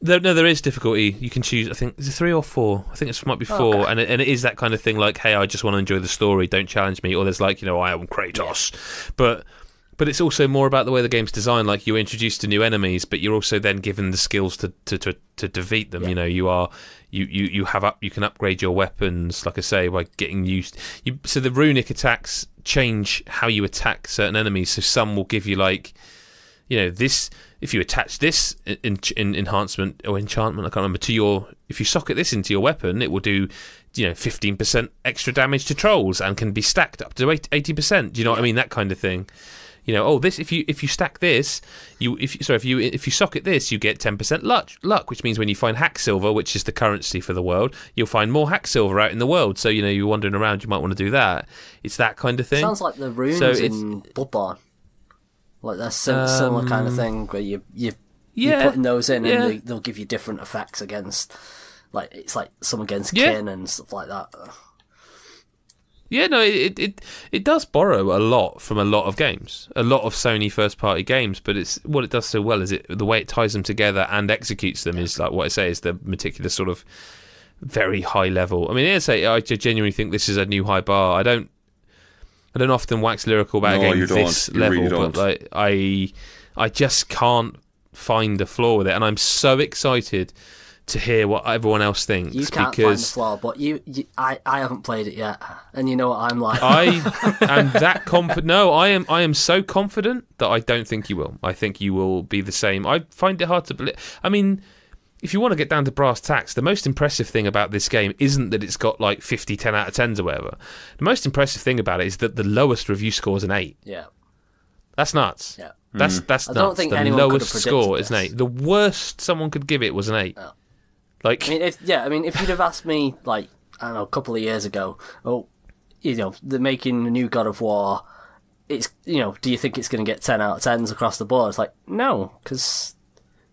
No, there is difficulty. You can choose. I think is it 3 or 4. I think it might be 4, okay. and it is that kind of thing. Like, hey, I just want to enjoy the story. Don't challenge me. Or there's like, I am Kratos, but it's also more about the way the game's designed. Like, you're introduced to new enemies, but you're also then given the skills to defeat them. Yeah. You can upgrade your weapons. Like I say, by getting used. So the runic attacks change how you attack certain enemies. So some will give you like, this. If you attach this enhancement or enchantment, I can't remember, if you socket this into your weapon, it will do, 15% extra damage to trolls and can be stacked up to 80%. Do you know what I mean? That kind of thing. This if you stack this, if you socket this, you get 10% luck, which means when you find hack silver, which is the currency for the world, you'll find more hack silver out in the world. So you're wandering around, you might want to do that. It's that kind of thing. Sounds like the runes in Bloodborne. Like that's similar kind of thing where you're putting those in and they'll give you different effects against, like it's like some against kin and stuff like that. Yeah, no, it does borrow a lot from a lot of games, a lot of Sony first party games, but it's what it does so well is the way it ties them together and executes them is like what I say is the meticulous sort of very high level. I mean, I genuinely think this is a new high bar. I don't often wax lyrical about a game this level, but like I just can't find a flaw with it, and I'm so excited to hear what everyone else thinks. You can't find the flaw, but I haven't played it yet, and you know what I'm like. I am that confident. No, I am so confident that I don't think you will. I think you will be the same. I find it hard to believe. I mean, if you want to get down to brass tacks, the most impressive thing about this game isn't that it's got like 50 10 out of 10s or whatever. The most impressive thing about it is that the lowest review score is an 8. Yeah. That's nuts. Yeah. That's nuts. I don't think the anyone lowest could have score predicted is an 8. The worst someone could give it was an 8. Oh. Like, if you'd have asked me, like, I don't know, a couple of years ago, they're making a new God of War, it's, do you think it's going to get 10 out of 10s across the board? It's like, no, because,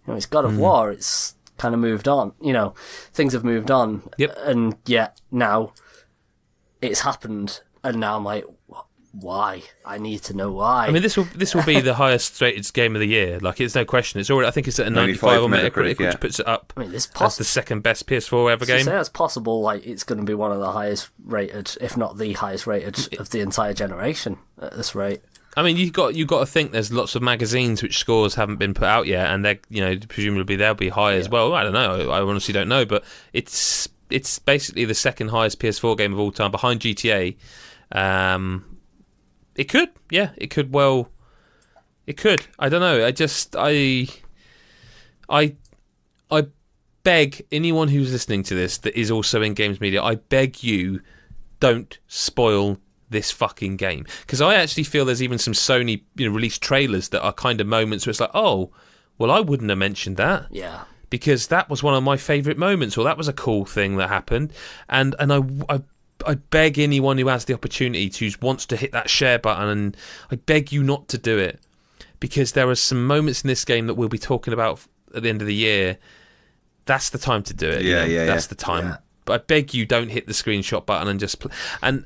it's God of War, it's kind of moved on, things have moved on. Yep. And yet now it's happened, and now I'm like, why? I need to know why. I mean, this will be the highest rated game of the year. Like, it's no question. It's already. I think it's at a 95 on Metacritic, which puts it up. I mean, as the second best PS4 ever game. So it's possible. Like, it's going to be one of the highest rated, if not the highest rated, of the entire generation at this rate. I mean, you got to think there's lots of magazines which scores haven't been put out yet, and they're presumably they'll be high as well. I don't know. I honestly don't know, but it's basically the second highest PS4 game of all time, behind GTA. It could, yeah, it could. Well, it could. I don't know. I beg anyone who's listening to this that is also in games media. I beg you, don't spoil this fucking game, because I actually feel there's even some Sony released trailers that are kind of moments where it's like, oh, well, I wouldn't have mentioned that. Yeah. Because that was one of my favourite moments, or that was a cool thing that happened, and I beg anyone who has the opportunity to wants to hit that share button, and I beg you not to do it, because there are some moments in this game that we'll be talking about at the end of the year. That's the time to do it. That's the time. Yeah. But I beg you, don't hit the screenshot button and just and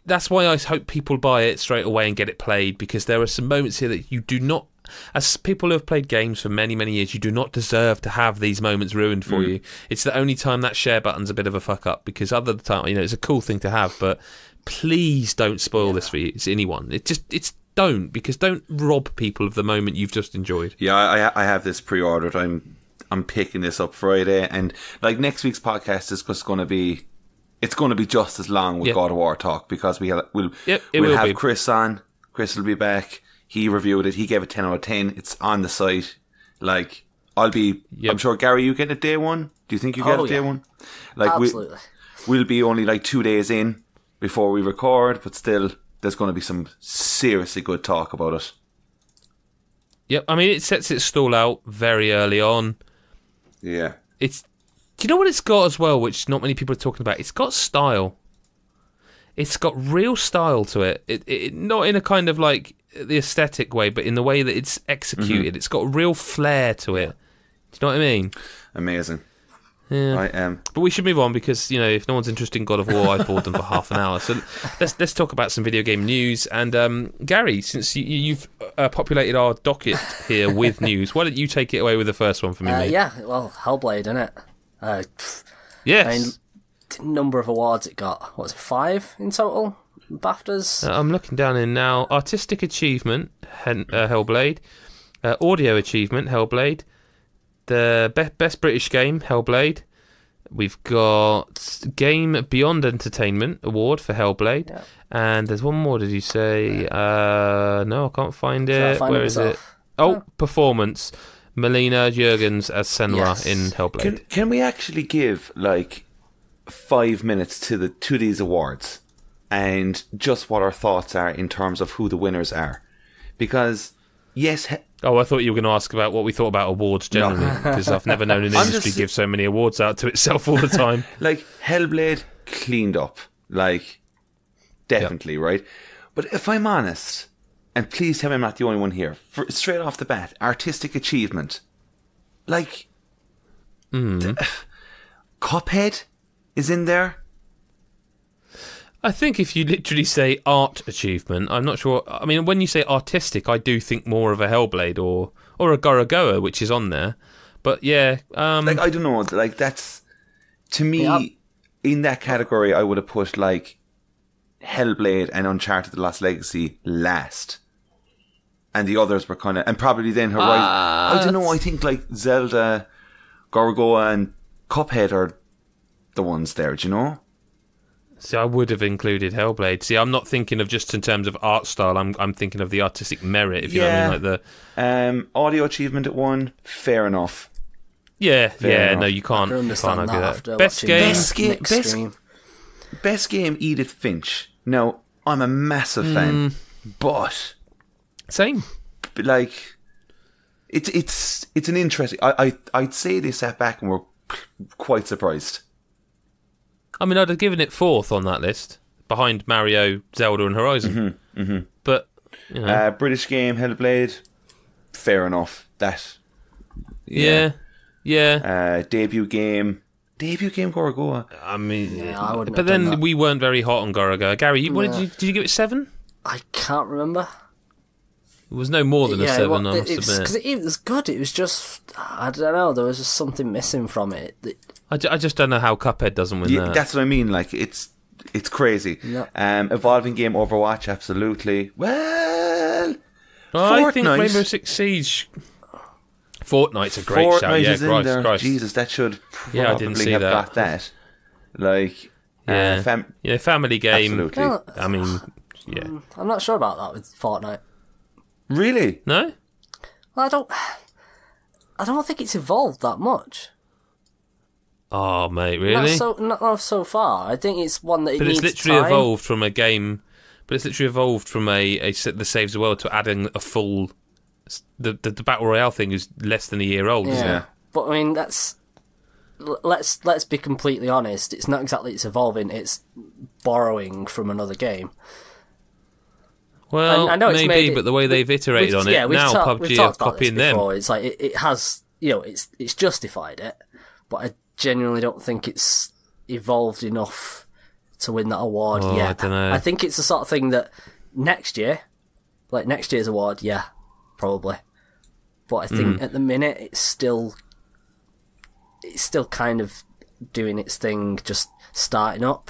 that's why I hope people buy it straight away and get it played, because there are some moments here that you do not, as people who have played games for many, many years, you do not deserve to have these moments ruined for you. It's the only time that share button's a bit of a fuck up, because other the time, it's a cool thing to have, but please don't spoil this for you. It's anyone. Don't, because don't rob people of the moment you've just enjoyed. Yeah, I have this pre-ordered. I'm picking this up Friday, and like next week's podcast is just going to be, it's going to be just as long with God of War talk, because we'll have Chris on. Chris will be back. He reviewed it. He gave it 10 out of 10. It's on the site. Like, I'm sure, Gary, you get it day one? Do you think you get it day one? Like, absolutely. We'll be only like 2 days in before we record, but still, there's going to be some seriously good talk about it. Yep, I mean, it sets its stall out very early on. Yeah. Do you know what it's got as well, which not many people are talking about? It's got style. it's got real style to it. It not in a kind of like the aesthetic way, but in the way that it's executed. Mm-hmm. It's got real flair to it. Do you know what I mean? Amazing. Yeah. But we should move on because, you know, if no one's interested in God of War, I bored them for half an hour. So let's talk about some video game news. And Gary, since you've populated our docket here with news, why don't you take it away with the first one for me, mate? Yeah, well, Hellblade, innit? Yes. I mean, number of awards it got. What was it, 5 in total? BAFTAs? I'm looking down in now. Artistic Achievement, Hellblade. Audio Achievement, Hellblade. The Best British Game, Hellblade. We've got Game Beyond Entertainment Award for Hellblade. Yeah. And there's one more, did you say? No, I can't find it. Where is it? Oh, Performance. Melina Jurgens as Senua in Hellblade. Can we actually give, like, 5 minutes to these awards and just what our thoughts are in terms of who the winners are? Because, yes... Oh, I thought you were going to ask about what we thought about awards generally, because I've never known an industry give so many awards out to itself all the time. Like, Hellblade cleaned up. Like, definitely, right? But if I'm honest, and please tell me I'm not the only one here, straight off the bat, artistic achievement. Like, Cuphead is in there. I think if you literally say art achievement, I'm not sure. I mean, when you say artistic, I do think more of a Hellblade or a Gorogoa, which is on there. But yeah, like, I don't know. Like, that's, to me, in that category, I would have put like Hellblade and Uncharted: The Lost Legacy last, and the others were kind of, and probably then Horizon. I don't know. I think like Zelda, Gorogoa, and Cuphead are the ones there. Do you know? See, I would have included Hellblade. See, I'm not thinking of just in terms of art style. I'm thinking of the artistic merit, if you know what I mean. Like the audio achievement at 1, fair enough. Yeah, fair enough. No, you can't argue that. Best game, Edith Finch. Now, I'm a massive fan, but same. Like, it's an interesting. I'd say they sat back and were quite surprised. I mean, I'd have given it 4th on that list, behind Mario, Zelda, and Horizon. But, you know. British game, Hellblade, fair enough. That. Yeah. Debut game, Gorogoa. I mean, I wouldn't. But then we weren't very hot on Gorogoa. Gary, did you give it 7? I can't remember. It was no more than a 7, I must admit. Because it was good. It was just, I don't know. There was just something missing from it. I just don't know how Cuphead doesn't win that. That's what I mean. Like, it's crazy. Yeah. Evolving game, Overwatch, absolutely. Well, I think Rainbow Six Siege. Fortnite's a great shout. Yeah, Christ. Jesus, that should probably I didn't see have that. got that. Like, family game. Absolutely. Well, I mean, yeah. I'm not sure about that with Fortnite. Really? No? Well, I don't think it's evolved that much. Oh, mate, really? Not so far. I think it's one that it but needs it's literally time. evolved from a game. But it's literally evolved from the Saves the World to adding a full. The Battle Royale thing is less than a year old, isn't it? But I mean, let's be completely honest. It's not exactly it's evolving. It's borrowing from another game. Well, I know maybe, but the way they've iterated on it now, PUBG are copying them. It's like it has, it's justified it, but I genuinely don't think it's evolved enough to win that award yet. I don't know. I think it's the sort of thing that next year's award, probably. But I think at the minute it's still kind of doing its thing, just starting up.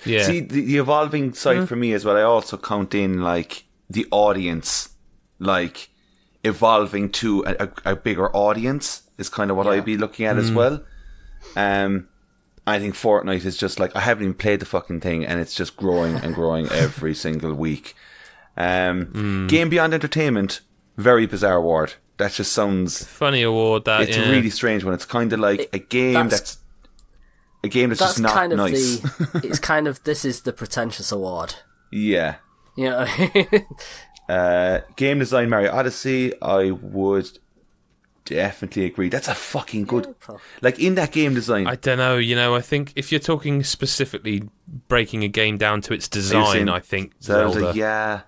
Yeah. See, the evolving side for me as well, I also count in, like, the audience, like, evolving to a bigger audience is kind of what I'd be looking at as well. I think Fortnite is just like, I haven't even played the fucking thing, and it's just growing and growing every single week. Game Beyond Entertainment, very bizarre award. That just sounds... Funny award, that, It's a really strange one. It's kind of like a game that's just not kind of nice. It's kind of, this is the pretentious award. Yeah. You know? Game design, Mario Odyssey, I would definitely agree. That's a fucking good... Like, in that game design... I don't know, I think if you're talking specifically breaking a game down to its design, I think Zelda.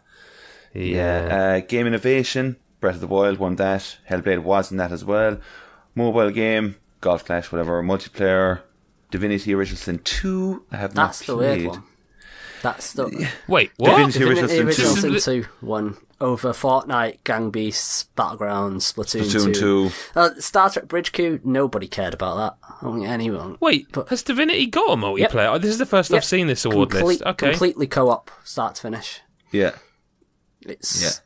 Yeah. Game innovation, Breath of the Wild won that. Hellblade was in that as well. Mobile game, Golf Clash, whatever. Multiplayer, Divinity Original Sin 2. I have not played. That's the weird one. That's the... Wait, what? Divinity Original Sin 2 won over Fortnite, Gang Beasts, Battlegrounds, Splatoon 2. Star Trek Bridge Queue, nobody cared about that. I don't think anyone. Wait, has Divinity got a multiplayer? This is the first I've seen this award list. Okay. Completely co-op, start to finish. Yeah. It's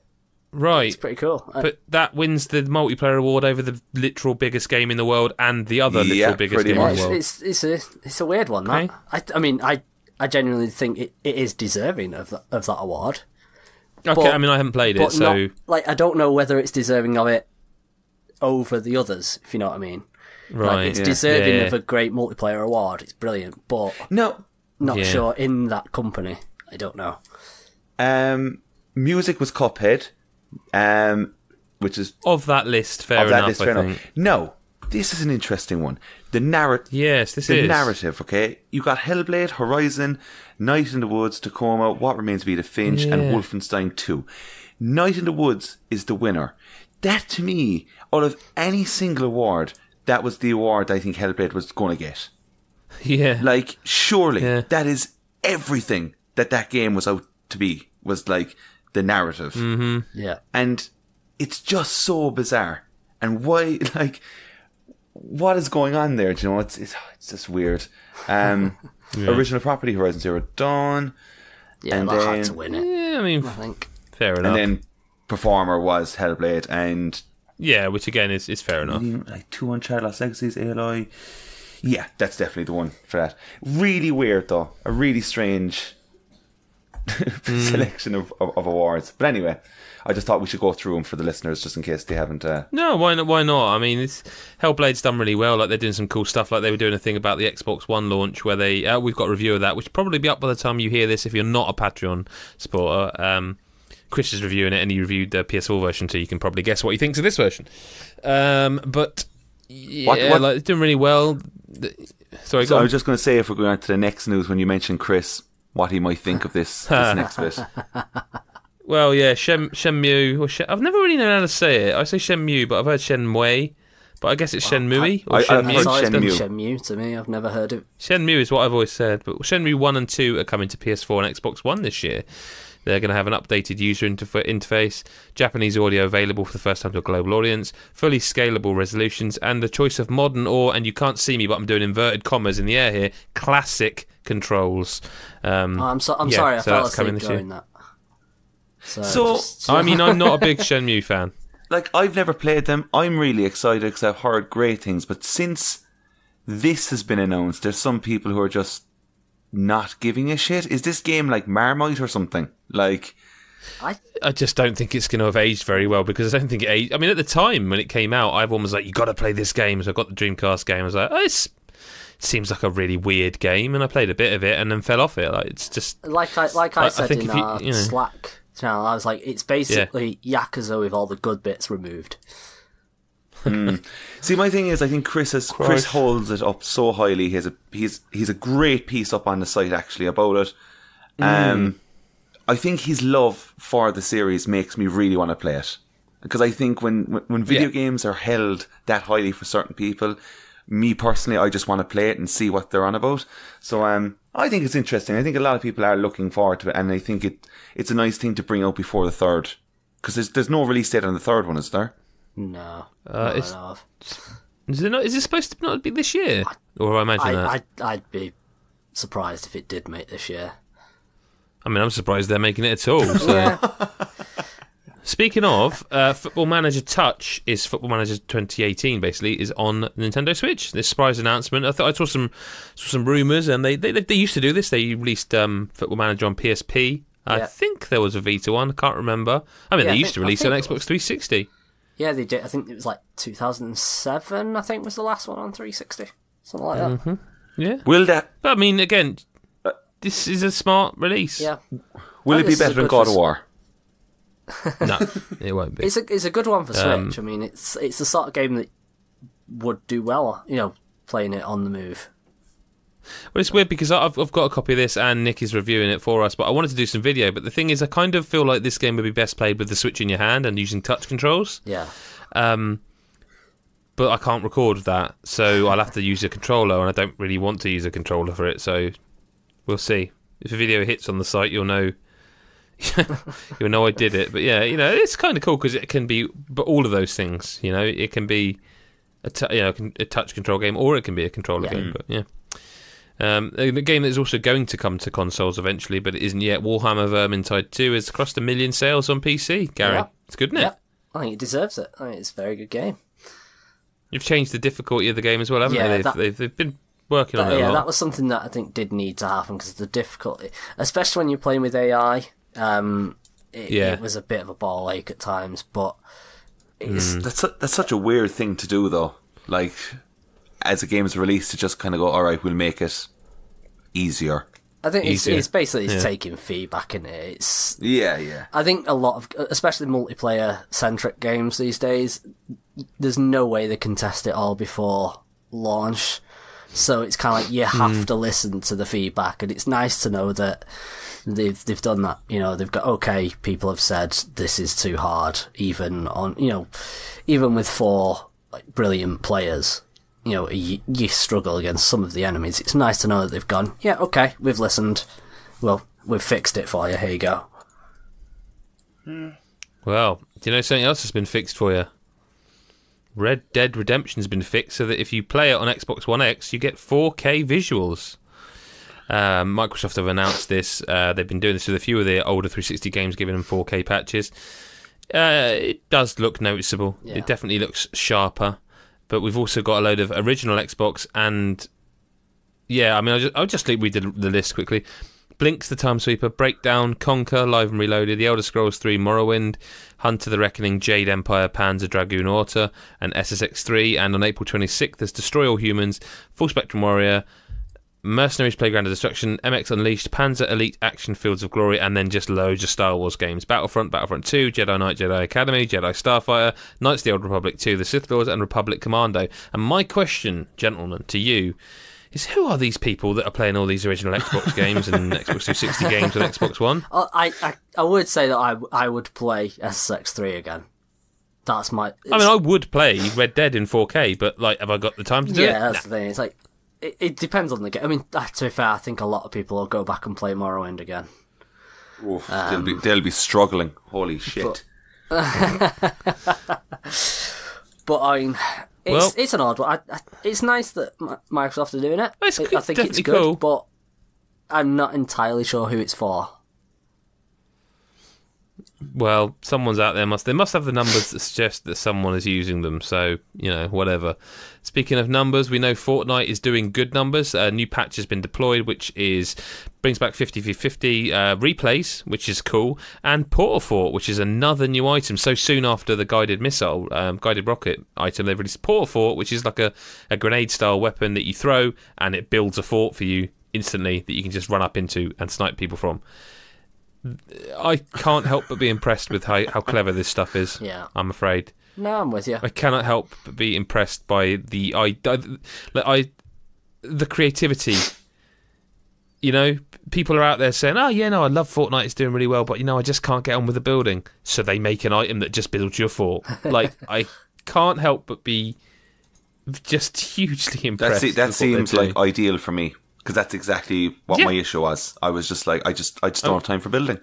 pretty cool. But that wins the multiplayer award over the literal biggest game in the world and the other literal biggest game in the world. It's a weird one. Okay. I mean, I genuinely think it is deserving of that award. Okay, but, I haven't played it, so... I don't know whether it's deserving of it over the others, if you know what I mean. Right. It's deserving of a great multiplayer award. It's brilliant, but... No. Not sure in that company. I don't know. Music was Cuphead, which is... Of that list, fair enough, I think. No, this is an interesting one. The narrative... Yes, this is. The narrative, okay? You got Hellblade, Horizon, Night in the Woods, Tacoma, What Remains of Edith Finch, and Wolfenstein 2. Night in the Woods is the winner. That, to me, out of any single award, that was the award I think Hellblade was going to get. Yeah. Like, surely, that is everything that game was out to be, was like the narrative. Mm-hmm. Yeah. And it's just so bizarre. And why, like... What is going on there? Do you know, it's just weird. Original property, Horizon Zero Dawn. Yeah, and that had to win it. Yeah, I think fair enough. And then performer was Hellblade, and which again is fair enough. Like 2 Uncharted Lost Legacies, Aloy. Yeah, that's definitely the one for that. Really weird though, a really strange selection of awards. But anyway, I just thought we should go through them for the listeners, just in case they haven't... No, why not? Hellblade's done really well. Like, they're doing some cool stuff. Like, they were doing a thing about the Xbox One launch where they... we've got a review of that, which will probably be up by the time you hear this if you're not a Patreon supporter. Chris is reviewing it, and he reviewed the PS4 version, so you can probably guess what he thinks of this version. But, yeah, like, it's doing really well. Sorry, so I was just going to say, if we're going on to the next news, when you mentioned Chris, what he might think of this next bit. Well, yeah, Shenmue. I've never really known how to say it. I say Shenmue, but I've heard Shenmue. But I guess it's Shenmue. I've heard Shenmue to me. I've never heard it. Shenmue is what I've always said. But Shenmue 1 and 2 are coming to PS4 and Xbox One this year. They're going to have an updated user interface, Japanese audio available for the first time to a global audience, fully scalable resolutions, and a choice of modern and you can't see me, but I'm doing inverted commas in the air here, classic controls. I'm sorry, I fell asleep during that. So I'm not a big Shenmue fan. Like, I've never played them. I'm really excited because I've heard great things. But since this has been announced, there's some people who are just not giving a shit. Is this game like Marmite or something? Like, I just don't think it's going to have aged very well, because I don't think it aged. I mean, at the time when it came out, everyone was like, "You got to play this game." So I got the Dreamcast game. I was like, "Oh, it seems like a really weird game," and I played a bit of it and then fell off it. Like, it's just like I said in our Slack channel, I was like, it's basically Yakuza with all the good bits removed. See, my thing is, I think Chris holds it up so highly. He's a great piece up on the site actually about it. I think his love for the series makes me really want to play it, because I think when video games are held that highly for certain people, me personally, I just want to play it and see what they're on about. So I think it's interesting. I think a lot of people are looking forward to it, and I think it's a nice thing to bring out before the third, because there's no release date on the third one, is there? No. Is it supposed to not be this year? Or I imagine that? I'd be surprised if it did make this year. I mean, I'm surprised they're making it at all. So. Speaking of, Football Manager Touch is Football Manager 2018. Basically, is on Nintendo Switch. This surprise announcement. I saw some rumours, and they used to do this. They released Football Manager on PSP. I think there was a Vita one. I can't remember. I mean, they used to release it on Xbox 360. Yeah, they did. I think it was like 2007. I think was the last one on 360, something like that. Mm-hmm. Yeah. Will that? But I mean, again, this is a smart release. Yeah. Will it be better than God of War? No, it won't be. It's a good one for Switch. I mean, it's the sort of game that would do well, playing it on the move. Well, it's weird because I've got a copy of this and Nick is reviewing it for us, but I wanted to do some video. But the thing is, I kind of feel like this game would be best played with the Switch in your hand and using touch controls. Yeah. But I can't record that, so I'll have to use a controller, and I don't really want to use a controller for it, so we'll see. If a video hits on the site, you'll know you'll know I did it. But yeah, it's kind of cool because it can be but all of those things. It can be a touch control game, or it can be a controller game. But yeah. The game that is also going to come to consoles eventually, but it isn't yet, Warhammer Vermintide 2 has crossed 1 million sales on PC, Gary. Yeah. It's good, isn't it? Yeah. I think it deserves it. I think it's a very good game. You've changed the difficulty of the game as well, haven't they? They've been working on it a lot. Yeah, that was something that I think did need to happen because the difficulty, especially when you're playing with AI, it was a bit of a ball ache at times, but that's such a weird thing to do, though. Like, as a game is released, to just kind of go, all right, we'll make it easier. I think it's basically taking feedback in it. It's yeah. I think a lot of, especially multiplayer-centric games these days, there's no way they can test it all before launch. So it's kind of like you have to listen to the feedback, and it's nice to know that they've done that. They've got, okay, people have said this is too hard, even with 4 brilliant players. You struggle against some of the enemies. It's nice to know that they've gone, yeah, okay, we've listened. Well, we've fixed it for you. Here you go. Well, do you know something else has been fixed for you? Red Dead Redemption's been fixed so that if you play it on Xbox One X, you get 4K visuals. Microsoft have announced this. They've been doing this with a few of their older 360 games, giving them 4K patches. It does look noticeable. Yeah. It definitely looks sharper. But we've also got a load of original Xbox and... Yeah, I mean, I'll just read the list quickly. Blinks the Time Sweeper, Breakdown, Conquer, Live and Reloaded, The Elder Scrolls 3 Morrowind, Hunter the Reckoning, Jade Empire, Panzer Dragoon Auto, and SSX3. And on April 26th, there's Destroy All Humans, Full Spectrum Warrior, Mercenaries Playground of Destruction, MX Unleashed, Panzer Elite Action Fields of Glory, and then just loads of Star Wars games. Battlefront 2, Jedi Knight, Jedi Academy, Jedi Starfighter, Knights of the Old Republic 2, The Sith Lords, and Republic Commando. And my question, gentlemen, to you is, who are these people that are playing all these original Xbox games and Xbox 360 games on Xbox One? I would say that I would play SSX3 again. That's my... I mean, I would play Red Dead in 4K, but, have I got the time to do it? Yeah, that's the thing. It's like... It depends on the game. I mean, to be fair, I think a lot of people will go back and play Morrowind again. Oof, they'll be struggling. Holy shit. But I mean, it's an odd one. It's nice that Microsoft are doing it. I think it's good, cool. But I'm not entirely sure who it's for. Well, someone's out there they must have the numbers that suggest that someone is using them, so, whatever. Speaking of numbers, we know Fortnite is doing good numbers. A new patch has been deployed, which brings back 50v50 replays, which is cool, and Portal Fort, which is another new item. So soon after the guided rocket item, they've released Portal Fort, which is like a grenade-style weapon that you throw, and it builds a fort for you instantly that you can just run up into and snipe people from. I can't help but be impressed with how clever this stuff is. Yeah, I'm afraid. No, I'm with you. I cannot help but be impressed by the creativity. People are out there saying, "Oh yeah, no, I love Fortnite. It's doing really well, but I just can't get on with the building." So they make an item that just builds your fort. I can't help but be just hugely impressed. That seems like ideal for me. Because that's exactly what my issue was. I was just like, I just don't have time for building.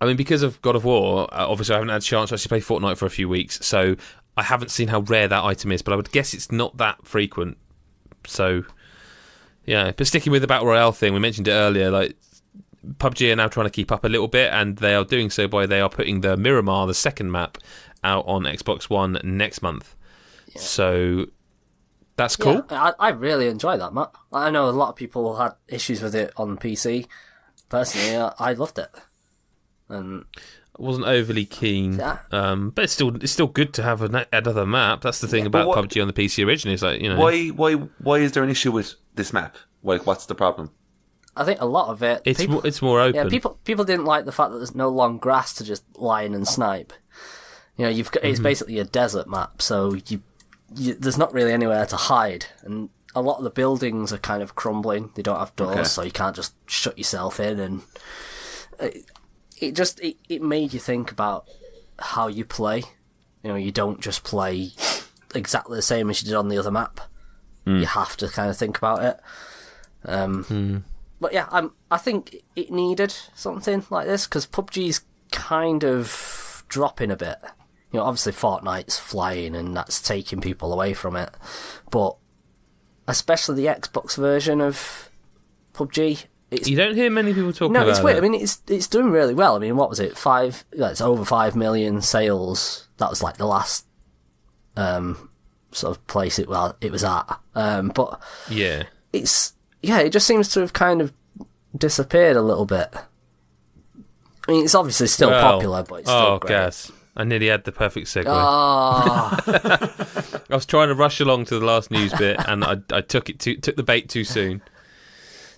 I mean, because of God of War, obviously I haven't had a chance to actually play Fortnite for a few weeks, so I haven't seen how rare that item is, but I would guess it's not that frequent. So, yeah. But sticking with the Battle Royale thing, we mentioned it earlier, PUBG are now trying to keep up a little bit, and they are doing so by they are putting the Miramar, the second map, out on Xbox One next month. Yeah. So... That's cool. Yeah, I really enjoy that map. I know a lot of people had issues with it on PC. Personally, I loved it. And I wasn't overly keen, but it's still good to have another map. That's the thing about PUBG on the PC originally. It's why is there an issue with this map? What's the problem? I think a lot of it... It's more open. Yeah, people didn't like the fact that there's no long grass to just lie in and snipe. You know, it's basically a desert map, so there's not really anywhere to hide, and a lot of the buildings are kind of crumbling. They don't have doors, so you can't just shut yourself in, and it made you think about how you play. You know, you don't just play exactly the same as you did on the other map. You have to kind of think about it. But yeah, I think it needed something like this, because PUBG's kind of dropping a bit. You know, obviously Fortnite's flying and that's taking people away from it, but especially the Xbox version of PUBG, you don't hear many people talking about it. No, it's weird. I mean, it's doing really well. I mean, what was it? It's over 5 million sales. That was like the last sort of place it was at. But yeah, it just seems to have kind of disappeared a little bit. I mean, it's obviously still popular, but it's still great. Gas. I nearly had the perfect segue. Oh. I was trying to rush along to the last news bit, and I took the bait too soon.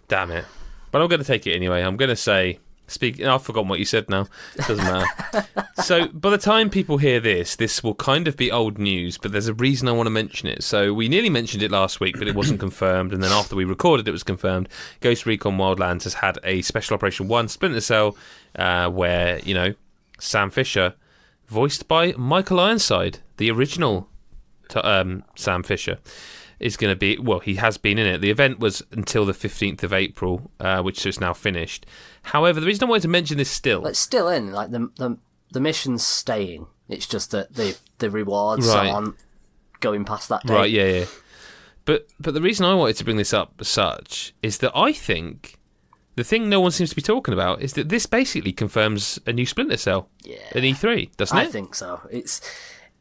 Damn it! But I'm going to take it anyway. I'm going to say, I've forgotten what you said now. It doesn't matter. So by the time people hear this will kind of be old news, but there's a reason I want to mention it. So we nearly mentioned it last week, but it wasn't confirmed, and then after we recorded it was confirmed. Ghost Recon Wildlands has had a Special Operation 1 Splinter Cell, where, you know, Sam Fisher, voiced by Michael Ironside, the original Sam Fisher, is going to be... Well, he has been in it. The event was until the 15th of April, which is now finished. However, the reason I wanted to mention this still... It's still in. Like, the mission's staying. It's just that the rewards aren't going past that date. Right, yeah. But the reason I wanted to bring this up as such is that I think... The thing no one seems to be talking about is that this basically confirms a new Splinter Cell in E3, doesn't it? I think so. It's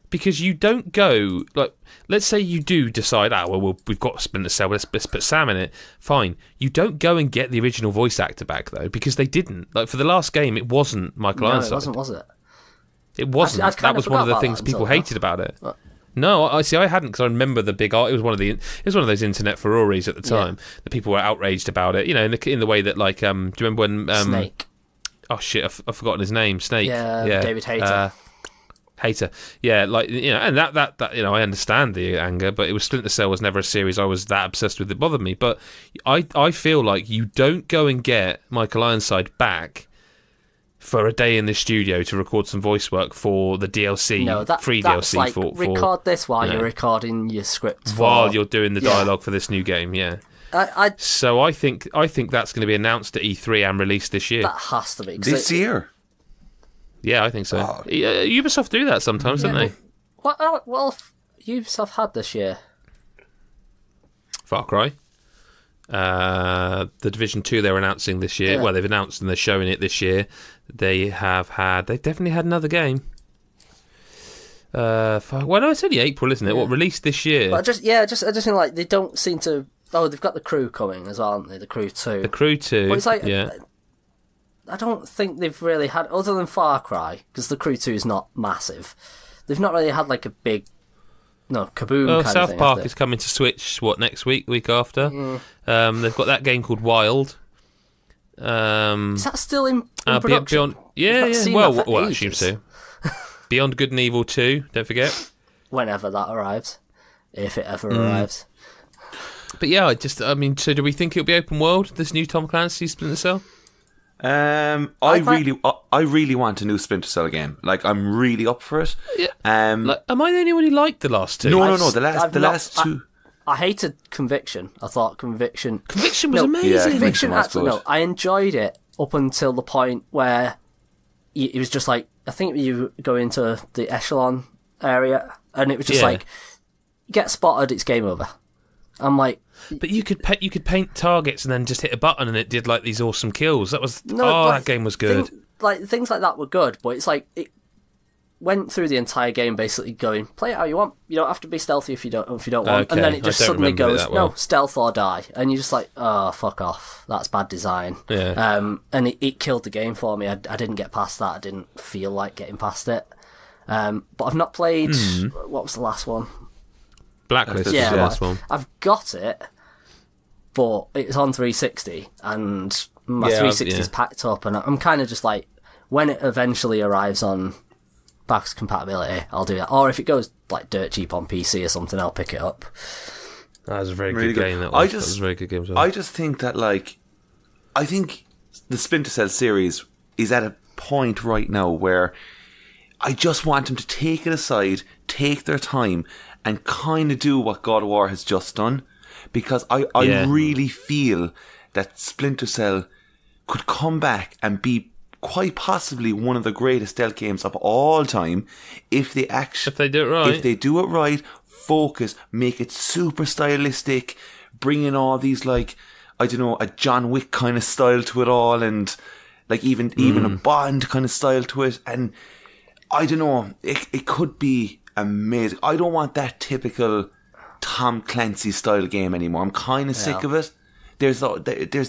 because you don't go, like, let's say you do decide, we've got Splinter Cell, let's put Sam in it. Fine. You don't go and get the original voice actor back, though, because they didn't. Like, for the last game, it wasn't Michael Ironside. No, it wasn't, was it? It wasn't. That was one of the things people hated about it. What? No, I hadn't, because I remember the big art. It was one of those internet furores at the time that people were outraged about it. You know, in the way that, like, do you remember when Snake? Oh shit, I've forgotten his name. Snake. Yeah. David Hayter. Hater. Yeah, like, you know, and that you know, I understand the anger, but it was Splinter Cell was never a series I was that obsessed with. It bothered me, but I feel like you don't go and get Michael Ironside back for a day in the studio to record some voice work for the DLC, free DLC. Like, for record this while you're recording your script. While you're doing the dialogue for this new game, yeah. So I think that's going to be announced at E3 and released this year. That has to be. This year? Yeah, I think so. Oh. Ubisoft do that sometimes, don't they? What Ubisoft had this year? Far Cry. The Division 2 they're announcing this year. Yeah. Well, they've announced and they're showing it this year. They've definitely had another game. No, it's only April, isn't it? Yeah. What, released this year? But I just think, like, they don't seem to... Oh, they've got The Crew coming as well, haven't they? The Crew 2. The Crew 2, but it's like, yeah. I don't think they've really had... Other than Far Cry, because The Crew 2 is not massive, they've not really had, like, a big... No, kaboom kind South of thing. Park is coming to Switch, next week, week after? They've got that game called Wild. Is that still in production? Well, I assume so. Beyond Good and Evil 2, don't forget. Whenever that arrives. If it ever arrives. But yeah, so do we think it'll be open world, this new Tom Clancy Splinter Cell? I really want a new Splinter Cell game. Like, I'm really up for it. Yeah. Am I the only one who liked the last two? No. The last two. I hated Conviction. I thought Conviction was amazing. Yeah, Conviction actually, no. I enjoyed it up until the point where it was just like, I think you go into the Echelon area, and it was just like, get spotted, it's game over. I'm like, but you could paint targets and then just hit a button and it did like these awesome kills. That game was good. Things like that were good, but it's like it went through the entire game basically going, play it how you want. You don't have to be stealthy if you don't want. Okay. And then it just suddenly goes, no, stealth or die, and you're just like, oh, fuck off. That's bad design. Yeah. And it killed the game for me. I didn't get past that. I didn't feel like getting past it. But I've not played. What was the last one? Blacklist was the last one. I've got it, but it's on 360, and my 360 is packed up, and I'm kind of just like, when it eventually arrives on backwards compatibility, I'll do that. Or if it goes like dirt cheap on PC or something, I'll pick it up. That was a very good game. That was a very good game as well. I just think that, like, I think the Splinter Cell series is at a point right now where I just want them to take it aside, take their time, and kind of do what God of War has just done. Because I really feel that Splinter Cell could come back and be quite possibly one of the greatest stealth games of all time if they do it right. If they do it right, focus, make it super stylistic, bring in all these, like, I don't know, a John Wick kind of style to it all, and like even a Bond kind of style to it, and I don't know, it could be amazing. I don't want that typical Tom Clancy style game anymore. I'm kind of sick of it. There's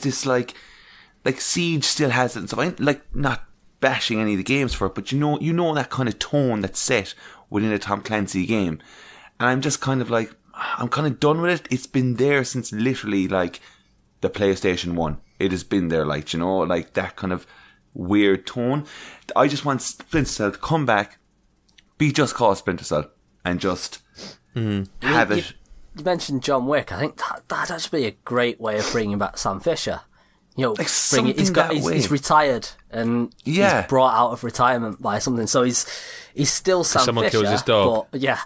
this like Siege still has it and stuff. I'm like not bashing any of the games for it, but you know that kind of tone that's set within a Tom Clancy game, and I'm just kind of like, I'm kind of done with it. It's been there since literally like the PlayStation 1. It has been there, like, you know, like that kind of weird tone. I just want Splinter Cell to come back, be just called Splinter Cell, and just have it. You mentioned John Wick. I think that'd actually be a great way of bringing back Sam Fisher. You know, like he's retired, and he's brought out of retirement by something. So he's still Sam Someone Fisher. Kills his dog. But, yeah.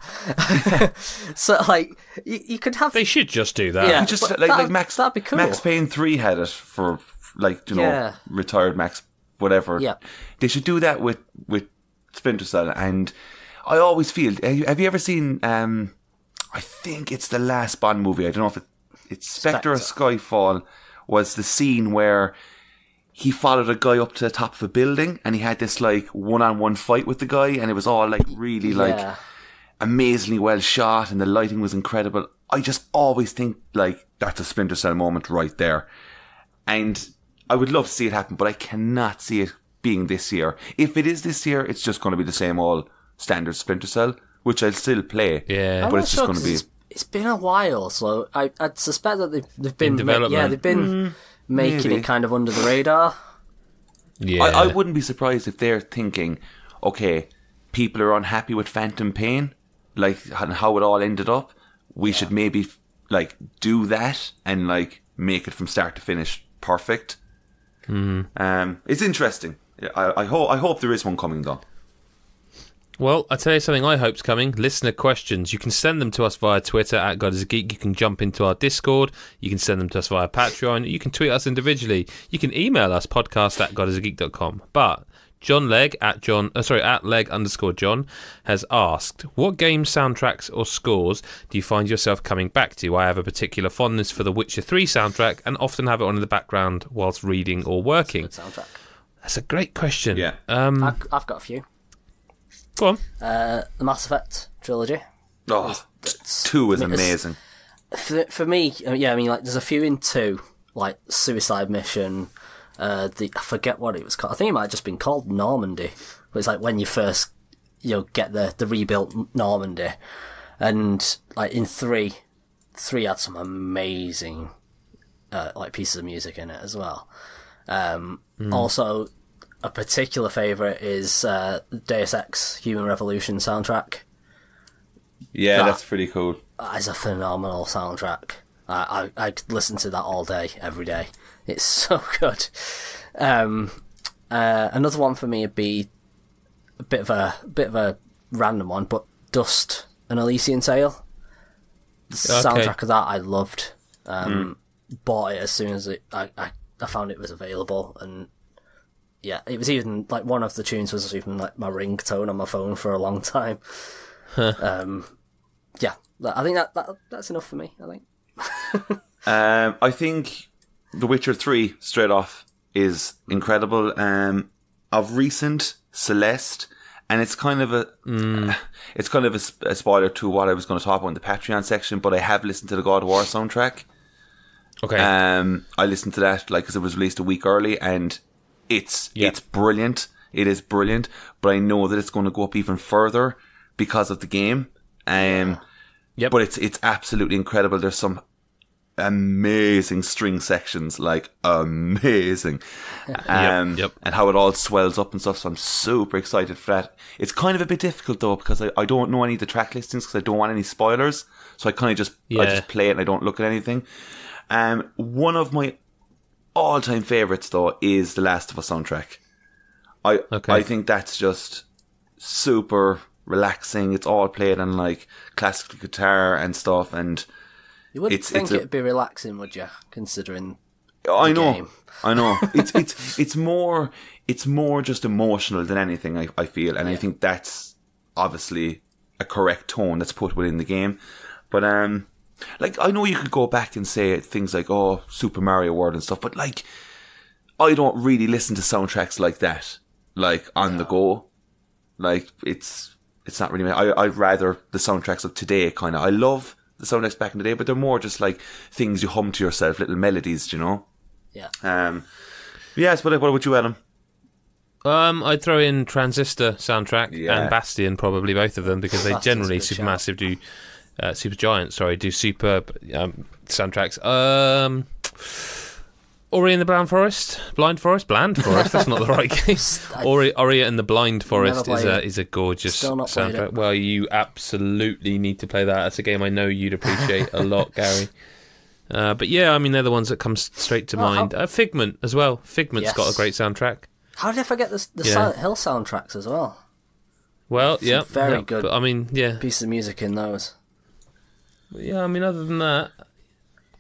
So like you could have. They should just do that. Yeah, just like Max. That'd be cool. Max Payne 3 had it for, like, you know, retired Max, whatever. Yeah. They should do that with Splinter Cell. And I always feel. Have you ever seen? I think it's the last Bond movie. I don't know if it's Spectre or Skyfall. Was the scene where he followed a guy up to the top of a building and he had this like one-on-one fight with the guy, and it was all like really like amazingly well shot and the lighting was incredible. I just always think like that's a Splinter Cell moment right there, and I would love to see it happen, but I cannot see it being this year. If it is this year, it's just going to be the same old standard Splinter Cell, which I'll still play. Yeah, but it's just going to be. It's been a while, so I'd suspect that they've been in development. they've been making it kind of under the radar. Yeah, I wouldn't be surprised if they're thinking, okay, people are unhappy with Phantom Pain, like and how it all ended up. We should maybe like do that and like make it from start to finish perfect. It's interesting. I hope there is one coming though. Well, I'll tell you something I hope's coming. Listener questions. You can send them to us via Twitter at GodIsAGeek. You can jump into our Discord. You can send them to us via Patreon. You can tweet us individually. You can email us, podcast@godisageek.com. But John Legg at Leg_John has asked, what game soundtracks or scores do you find yourself coming back to? I have a particular fondness for the Witcher 3 soundtrack and often have it on in the background whilst reading or working. That's a good soundtrack. That's a great question. Yeah. I've got a few. Go on. The Mass Effect trilogy. Oh, 2 is amazing. For me, I mean, like, there's a few in 2, like Suicide Mission. I forget what it was called. I think it might have just been called Normandy. But it's like when you first, get the rebuilt Normandy, and like in 3 had some amazing, like pieces of music in it as well. Also, a particular favourite is Deus Ex Human Revolution soundtrack. Yeah, that's pretty cool. That is a phenomenal soundtrack. I could listen to that all day, every day. It's so good. Another one for me would be a bit of a random one, but Dust: An Elysian Tale. The soundtrack of that I loved. Bought it as soon as I found it was available, and yeah, it was even like one of the tunes was even like my ringtone on my phone for a long time. Yeah, I think that's enough for me. I think. I think The Witcher 3 straight off is incredible. Of recent, Celeste, and it's kind of a spoiler to what I was going to talk about in the Patreon section. But I have listened to the God of War soundtrack. Okay. I listened to that because it was released a week early, and it's brilliant. It is brilliant, but I know that it's going to go up even further because of the game. But it's absolutely incredible. There's some amazing string sections, like amazing. And how it all swells up and stuff. So I'm super excited for that. It's kind of a bit difficult though, because I don't know any of the track listings because I don't want any spoilers. So I kind of I just play it and I don't look at anything. One of my all-time favorites though is the Last of Us soundtrack. I think that's just super relaxing. It's all played on like classical guitar and stuff, and you wouldn't think it'd be relaxing, would you? Considering I know. game. It's more just emotional than anything. I feel, and I think that's obviously a correct tone that's put within the game. But like I know you could go back and say things like Super Mario World and stuff, but like I don't really listen to soundtracks like that, like on the go. Like it's not really. I'd rather the soundtracks of today. Kind of. I love the soundtracks back in the day, but they're more just like things you hum to yourself, little melodies, you know. Yeah. Yes, but what about you, Adam? I'd throw in Transistor soundtrack and Bastion, probably both of them, because they generally Supergiant do superb soundtracks. Ori and the Blind Forest. That's not the right game. Ori and the Blind Forest is a gorgeous soundtrack. Well, you absolutely need to play that. That's a game I know you'd appreciate a lot, Gary. But yeah, I mean, they're the ones that come straight to mind. Figment as well. Figment's got a great soundtrack. How did I forget the Silent Hill soundtracks as well? Well, very good. But I mean, piece of music in those. Yeah, I mean, other than that,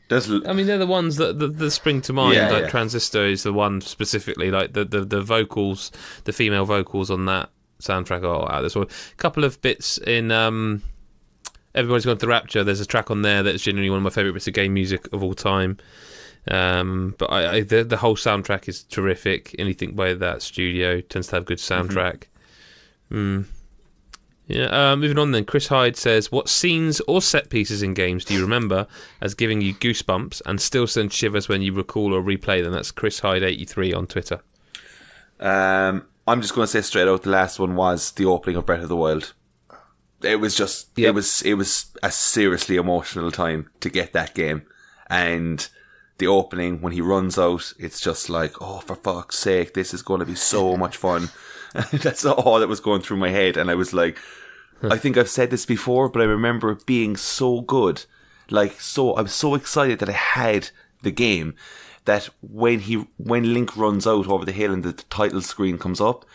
they're the ones that spring to mind. Transistor is the one specifically. Like the vocals, the female vocals on that soundtrack are out. There's a couple of bits in Everybody's Gone to Rapture. There's a track on there that's genuinely one of my favourite bits of game music of all time. But the whole soundtrack is terrific. Anything by that studio tends to have good soundtrack. Moving on then, Chris Hyde says, what scenes or set pieces in games do you remember as giving you goosebumps and still send shivers when you recall or replay them? That's Chris Hyde 83 on Twitter. I'm just going to say straight out, the last one was the opening of Breath of the Wild. It was just it was a seriously emotional time to get that game, and the opening when he runs out, it's just like, oh, for fuck's sake, this is going to be so much fun. That's all that was going through my head, and I was like, I think I've said this before, but I remember it being so good. I was so excited that I had the game that when Link runs out over the hill and the title screen comes up,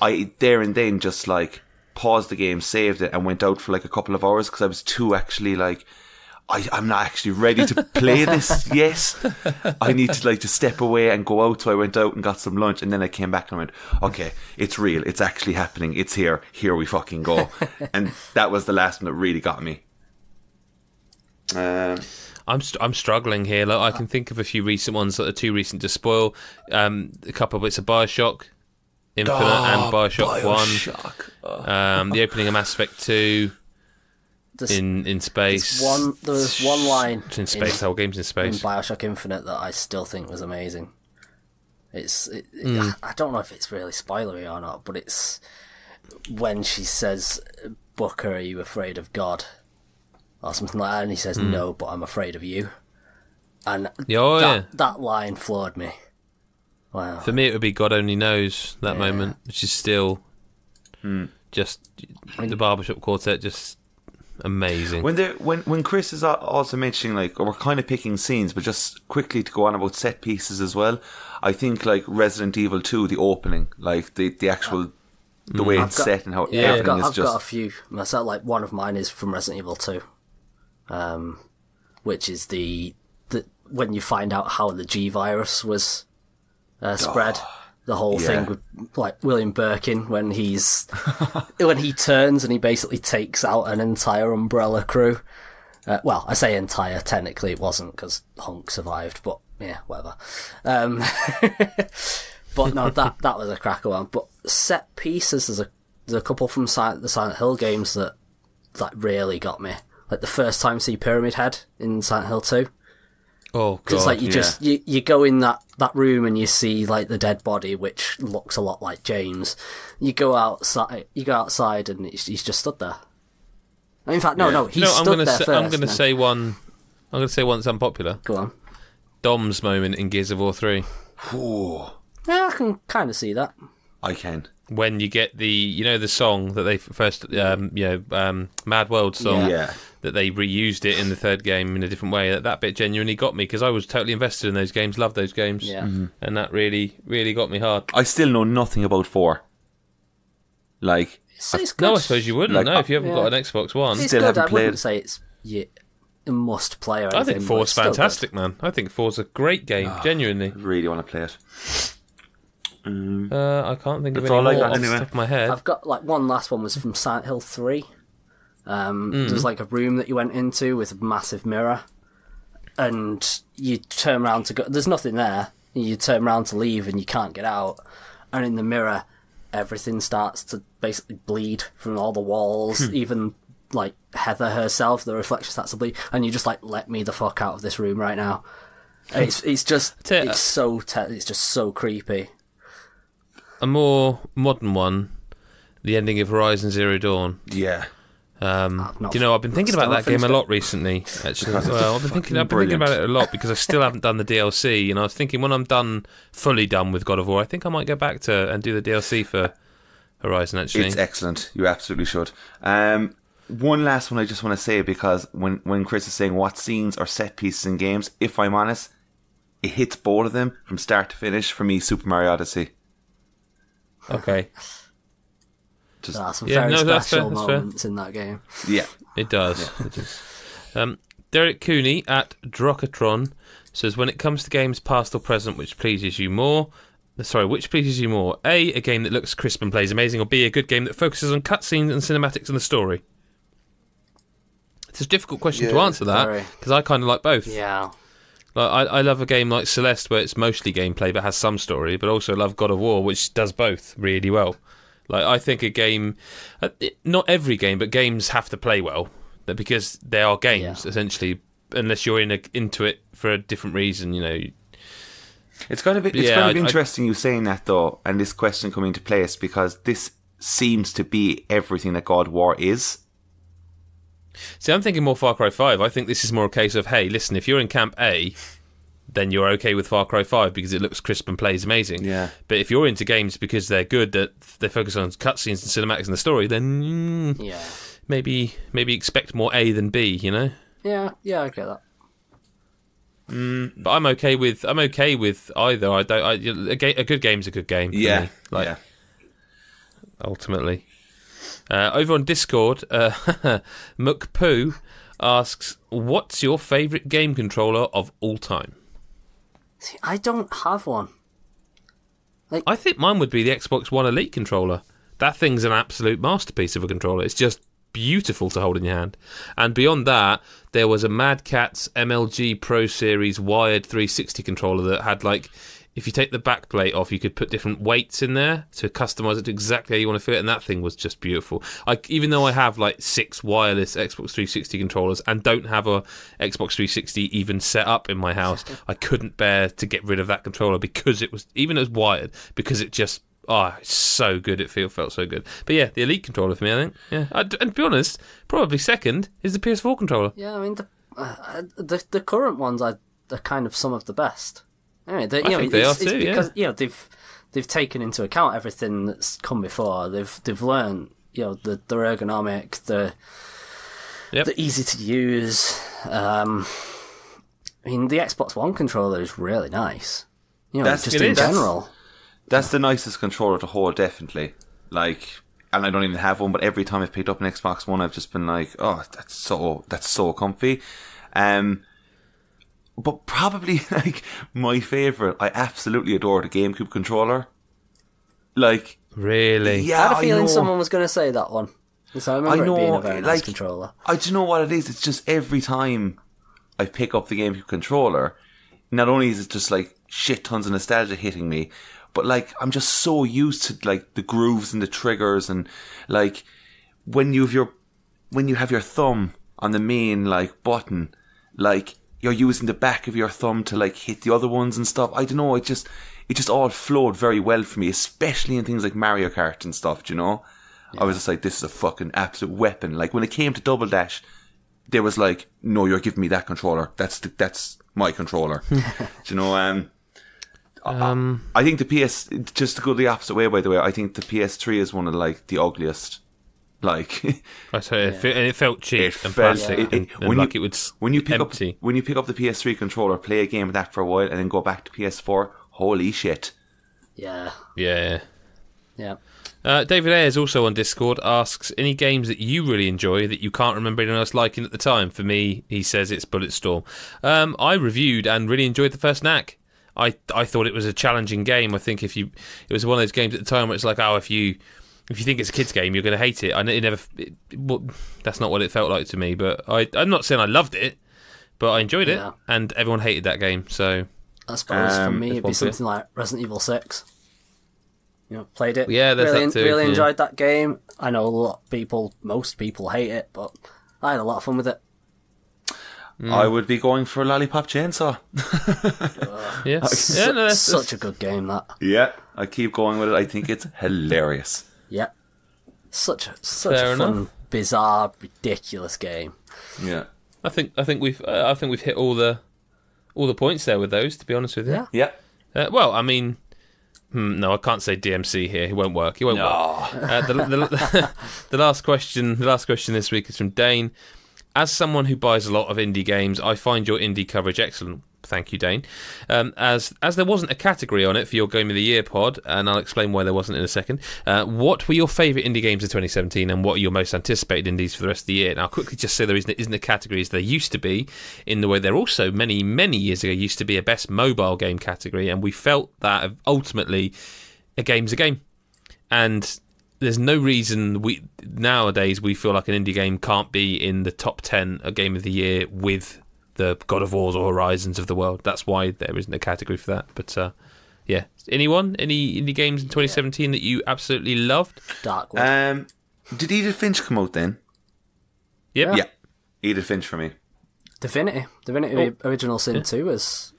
I there and then just like paused the game, saved it, and went out for like a couple of hours because I was too actually like, I'm not actually ready to play this yet. I need to like just step away and go out. So I went out and got some lunch, and then I came back and I went, okay, it's real. It's actually happening. It's here. Here we fucking go. And that was the last one that really got me. I'm struggling here. Like, I can think of a few recent ones that are too recent to spoil. A couple of bits of BioShock Infinite and BioShock 1. The opening of Mass Effect 2. In space. There was one line in space. The whole game's in space. In BioShock Infinite that I still think was amazing. I don't know if it's really spoilery or not, but it's when she says, "Booker, are you afraid of God?" or something like that, and he says, "No, but I'm afraid of you." And that line floored me. Wow. For me, it would be God Only Knows that moment, which is still just the Barbershop Quartet, just amazing. When Chris is also mentioning, like, we're kind of picking scenes, but just quickly to go on about set pieces as well, I think like Resident Evil 2, the opening, like the actual the way it's set and how everything is just. I've got a few myself. Like, one of mine is from Resident Evil 2, which is the when you find out how the G virus was spread. The whole thing with like William Birkin when he turns and he basically takes out an entire Umbrella crew. Well, I say entire. Technically, it wasn't because Hunk survived, but yeah, whatever. But no, that was a cracker one. But set pieces, there's a couple from the Silent Hill games that really got me. Like the first time you see Pyramid Head in Silent Hill 2. Oh, God. It's like you go in that room and you see like the dead body, which looks a lot like James. You go outside and he's just stood there. In fact, no, he stood there first. I'm going to say one I'm going to say one's unpopular. Go on. Dom's moment in Gears of War 3. Ooh. Yeah, I can kind of see that. I can. When you get the song that they first, Mad World song, that they reused it in the third game in a different way. That bit genuinely got me because I was totally invested in those games, loved those games, and that really, really got me hard. I still know nothing about 4. Like, it's good. No, I suppose you wouldn't. If you haven't got an Xbox One. It's still good. haven't I played. wouldn't say it's a must play or anything. I think 4's fantastic, man. I think 4's a great game, genuinely. I really want to play it. I can't think of That's any all more I got off anyway. the top of my head. I've got one last one was from Silent Hill 3. There's like a room that you went into with a massive mirror, and you turn around to go. There's nothing there. You turn around to leave, and you can't get out. And in the mirror, everything starts to basically bleed from all the walls. Even like Heather herself, the reflection starts to bleed, and you just like, let me the fuck out of this room right now. It's just it's just so creepy. A more modern one, the ending of Horizon Zero Dawn. Yeah. I've been thinking about that game a lot recently, actually. Well, I've been thinking about it a lot because I still haven't done the DLC, and I was thinking when I'm fully done with God of War, I think I might go back to and do the DLC for Horizon, actually. It's excellent. You absolutely should. One last one I just want to say, because when Chris is saying what scenes or set pieces in games, if I'm honest, it hits both of them from start to finish. For me, Super Mario Odyssey. Okay. There are some very special moments in that game. Yeah. It does. Yeah. It does. Derek Cooney at Drocatron says, when it comes to games past or present, which pleases you more? Which pleases you more? A game that looks crisp and plays amazing, or B, a good game that focuses on cutscenes and cinematics and the story? It's a difficult question to answer that, because I kind of like both. Yeah. Like, I love a game like Celeste, where it's mostly gameplay but has some story, but also love God of War, which does both really well. Like, I think a game, not every game, but games have to play well, because they are games, essentially, unless you're into it for a different reason, It's kind of interesting you saying that, though, and this question coming into place, because this seems to be everything that God of War is. See, I'm thinking more Far Cry 5. I think this is more a case of, hey, listen, if you're in Camp A, then you're okay with Far Cry 5 because it looks crisp and plays amazing. Yeah. But if you're into games because they're good, that they focus on cutscenes and cinematics and the story, then maybe expect more A than B, Yeah, I get that. But I'm okay with either. A good game's a good game. For me. Ultimately. Over on Discord, McPoo asks, what's your favourite game controller of all time? See, I don't have one. I think mine would be the Xbox One Elite controller. That thing's an absolute masterpiece of a controller. It's just beautiful to hold in your hand. And beyond that, there was a Mad Catz MLG Pro Series wired 360 controller that had, like, if you take the back plate off, you could put different weights in there to customize it to exactly how you want to feel it, and that thing was just beautiful. Even though I have like 6 wireless Xbox 360 controllers and don't have a Xbox 360 even set up in my house, I couldn't bear to get rid of that controller because it was, even as wired, because it just, it's so good. It felt so good. But yeah, the Elite controller for me, I think. Yeah, and to be honest, probably second is the PS4 controller. Yeah, I mean the current ones are kind of some of the best. Anyway, I think they are too. Because they've taken into account everything that's come before. They've learned the ergonomic, the easy to use. I mean, the Xbox One controller is really nice. Just in general. That's the nicest controller to hold, definitely. Like, and I don't even have one, but every time I've picked up an Xbox One, I've just been like, oh, that's so comfy. But probably, like, my favourite, I absolutely adore the GameCube controller. Like, really? Yeah, I had a feeling someone was going to say that one. So I remember it being a very nice controller. Do you know what it is? It's just every time I pick up the GameCube controller, not only is it just like shit tons of nostalgia hitting me, but like I'm just so used to like the grooves and the triggers, and like when you have your thumb on the main like button, like you're using the back of your thumb to like hit the other ones and stuff. I don't know, it just all flowed very well for me, especially in things like Mario Kart and stuff, do you know? Yeah. I was just like, this is a fucking absolute weapon. Like when it came to Double Dash, they was like, no, you're giving me that controller. That's my controller. Do you know? I think the PS, just to go the opposite way, by the way, I think the PS3 is one of the ugliest. I say it felt cheap and plastic. When you pick up the PS3 controller, play a game with that for a while, and then go back to PS4. Holy shit! Yeah. David Ayers, also on Discord, asks, any games that you really enjoy that you can't remember anyone else liking at the time? For me, he says it's Bulletstorm. I reviewed and really enjoyed the first knack. I thought it was a challenging game. I think it was one of those games at the time where it's like, if you think it's a kid's game, you're going to hate it. That's not what it felt like to me. But I'm not saying I loved it, but I enjoyed it, and everyone hated that game. So I suppose for me, it'd be something like Resident Evil 6. Played it. Yeah, there's that too. Really enjoyed that game. I know most people hate it, but I had a lot of fun with it. I would be going for Lollipop Chainsaw. That's such a good game, that. Yeah, I keep going with it. I think it's hilarious. Yeah, such a fun, bizarre, ridiculous game. Yeah, I think we've hit all the points there with those. To be honest with you, yeah. Well, I mean. No, I can't say DMC here. It won't work. Work. The last question this week is from Dane. As someone who buys a lot of indie games, I find your indie coverage excellent. Thank you, Dane. As there wasn't a category on it for your Game of the Year pod, and I'll explain why there wasn't in a second. What were your favourite indie games of 2017, and what are your most anticipated indies for the rest of the year? Now, I'll quickly just say there isn't a category as there used to be, in the way there also many, many years ago used to be a best mobile game category, and we felt that ultimately a game's a game. And there's no reason nowadays we feel like an indie game can't be in the top 10 of Game of the Year with the God of Wars or Horizons of the world. That's why there isn't a category for that. But any indie games in 2017 that you absolutely loved? Darkwood. Did Edith Finch come out then? Yep. Yeah, Edith Finch for me. Divinity Original Sin 2 is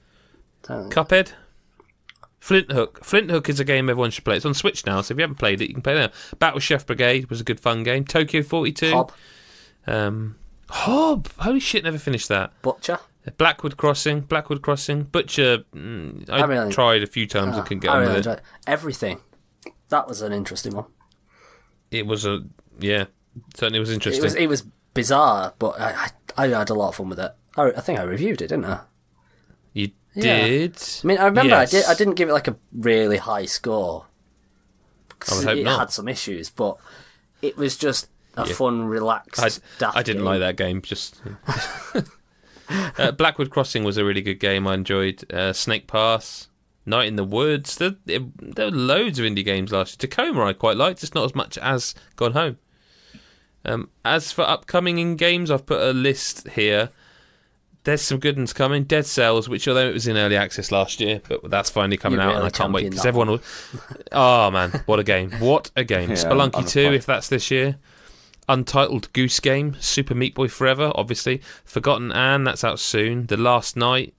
Cuphead. Flint Hook is a game everyone should play. It's on Switch now, so if you haven't played it, you can play it now. Battle Chef Brigade was a good fun game. Tokyo 42. Hob. Holy shit, never finished that. Butcher. Blackwood Crossing. Butcher, I tried a few times and couldn't get on with it. Everything. That was an interesting one. It was certainly was interesting. It was bizarre, but I had a lot of fun with it. I think I reviewed it, didn't I? You did? I mean, I remember I didn't give it like a really high score. I would hope not. It had some issues, but it was just a fun, relaxed, daft I didn't like that game. Just Blackwood Crossing was a really good game. I enjoyed Snake Pass, Night in the Woods. There were loads of indie games last year. Tacoma I quite liked, just not as much as Gone Home. As for upcoming in games, I've put a list here. There's some good ones coming. Dead Cells, which although it was in early access last year, but that's finally coming out, and I can't wait because everyone will. Oh man, what a game! What a game! Yeah, Spelunky 2, if that's this year. Untitled Goose Game, Super Meat Boy Forever, obviously. Forgotten Anne, that's out soon. The Last Night,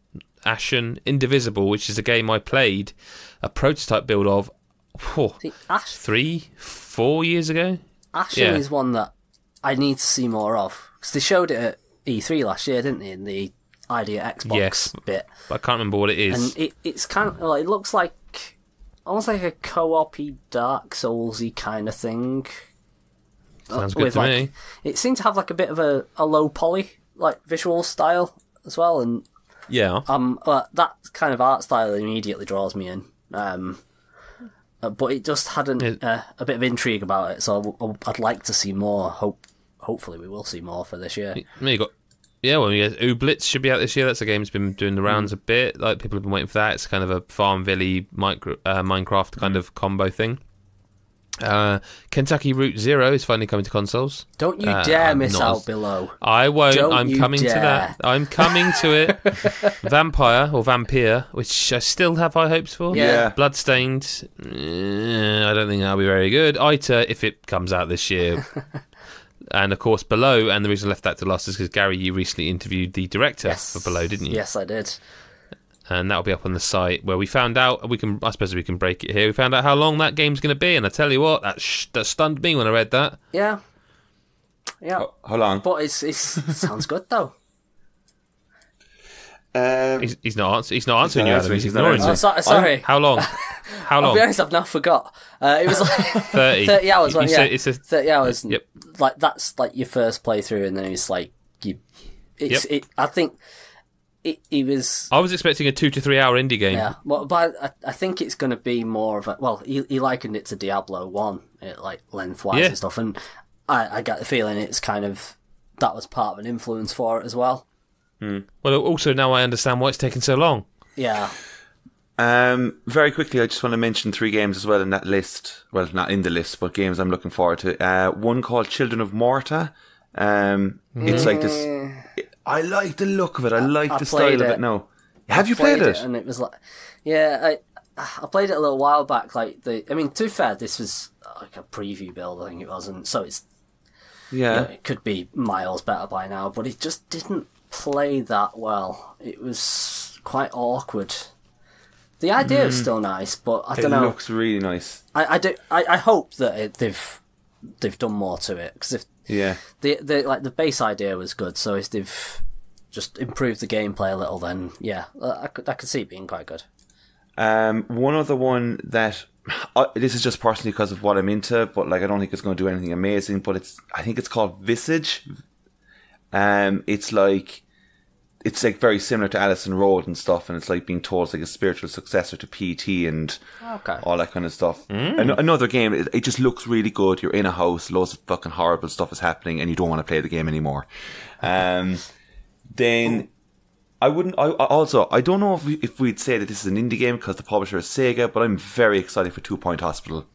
Ashen, Indivisible, which is a game I played a prototype build of 3-4 years ago. Ashen is one that I need to see more of, because they showed it at E3 last year, didn't they, in the Idea Xbox bit. But I can't remember what it is. And it's kind of like, it looks like almost like a co-op-y Dark Souls-y kind of thing. Sounds good to me. It seemed to have like a bit of a low poly like visual style as well, and that kind of art style immediately draws me in. But it just hadn't a bit of intrigue about it, so I'd like to see more. Hopefully, we will see more for this year. You got Ooblitz should be out this year. That's a game that's been doing the rounds a bit. Like people have been waiting for that. It's kind of a Farmville Minecraft kind of combo thing. Kentucky Route Zero is finally coming to consoles. Don't you dare miss out below. I won't. I'm coming to that. I'm coming to it. Vampire, which I still have high hopes for. Yeah. Bloodstained. I don't think that'll be very good. Ita, if it comes out this year. And of course, Below. And the reason I left that to last is because Gary, you recently interviewed the director for Below, didn't you? Yes, I did. And that'll be up on the site where we found out. I suppose we can break it here. We found out how long that game's going to be, and I tell you what, that stunned me when I read that. Yeah. Yeah. Hold on. But it sounds good though. He's not answering you, Adam. He's ignoring you. Sorry. How long? I'll be honest, I've now forgot. It was like 30 hours. You said it's 30 hours. Yep. Like that's like your first playthrough, and then it's like I think it was. I was expecting a 2 to 3 hour indie game. Yeah, well, but I think it's going to be more of a. Well, he likened it to Diablo 1, like lengthwise and stuff, and I get the feeling it's kind of that was part of an influence for it as well. Well, also now I understand why it's taken so long. Yeah. Very quickly, I just want to mention 3 games as well in that list. Well, not in the list, but games I'm looking forward to. One called Children of Morta. It's like this. I like the look of it. I like the style of it. No, have you played it? And it was like, I played it a little while back. Like to be fair, this was like a preview build. I think it was, and so it's it could be miles better by now. But it just didn't play that well. It was quite awkward. The idea is still nice, but I don't know. It looks really nice. I hope that they've done more to it, because if the base idea was good, so if they've just improved the gameplay a little, then I could see it being quite good. One other one that this is just personally because of what I'm into, but like I don't think it's going to do anything amazing. But I think it's called Visage. It's like very similar to Addison Road and stuff, and it's like being told it's like a spiritual successor to PT and all that kind of stuff. Another game, it just looks really good. You're in a house, loads of fucking horrible stuff is happening, and you don't want to play the game anymore. Then I don't know if we'd say that this is an indie game because the publisher is Sega, but I'm very excited for 2 Point Hospital.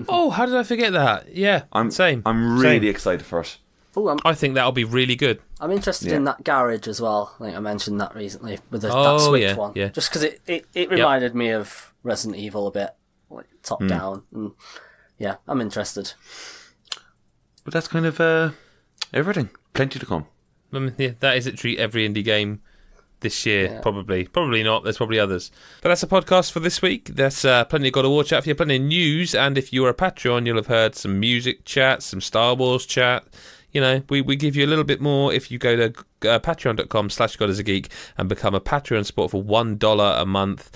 Oh, how did I forget that? Yeah, same. I'm really excited for it. Ooh, I think that'll be really good. I'm interested in that garage as well. I think I mentioned that recently with that Switch one. Yeah. Just because it reminded me of Resident Evil a bit, like top down. And I'm interested. But that's kind of everything. Plenty to come. That is literally every indie game this year, probably. Probably not. There's probably others. But that's a podcast for this week. There's plenty of God of War chat for you, plenty of news, and if you're a Patreon, you'll have heard some music chat, some Star Wars chat. You know, we give you a little bit more if you go to patreon.com/GodIsAGeek and become a Patreon supporter for $1 a month.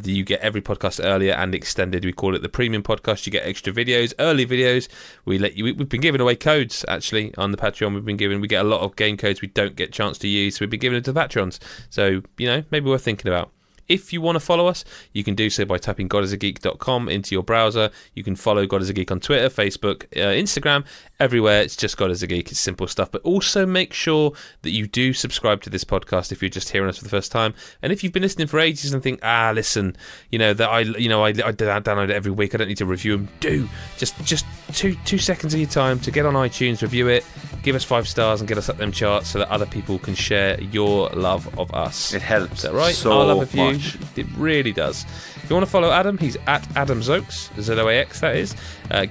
You get every podcast earlier and extended. We call it the premium podcast. You get extra videos, early videos. We've been giving away codes actually on the Patreon. We get a lot of game codes we don't get a chance to use, so we've been giving them to Patrons. So, maybe worth thinking about. If you want to follow us, you can do so by typing godisageek.com into your browser. You can follow God is a Geek on Twitter, Facebook, Instagram, everywhere. It's just God is a Geek. It's simple stuff. But also make sure that you do subscribe to this podcast if you're just hearing us for the first time. And if you've been listening for ages and think, listen, I download it every week. I don't need to review them. Do just 2 seconds of your time to get on iTunes, review it, give us 5 stars, and get us up them charts so that other people can share your love of us. It helps. Is that right? So our love of you. much. It really does. If you want to follow Adam, he's at Adam Zoaks, ZOAX that is.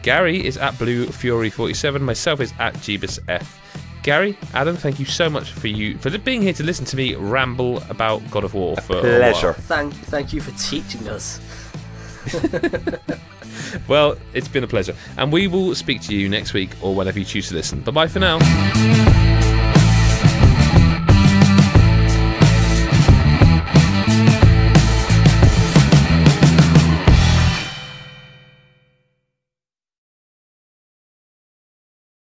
Gary is at Blue Fury 47. Myself is at Jeebus F. Gary, Adam, thank you so much for being here to listen to me ramble about God of War for pleasure. a while. Thank you for teaching us. Well, it's been a pleasure, and we will speak to you next week or whenever you choose to listen. Bye bye for now.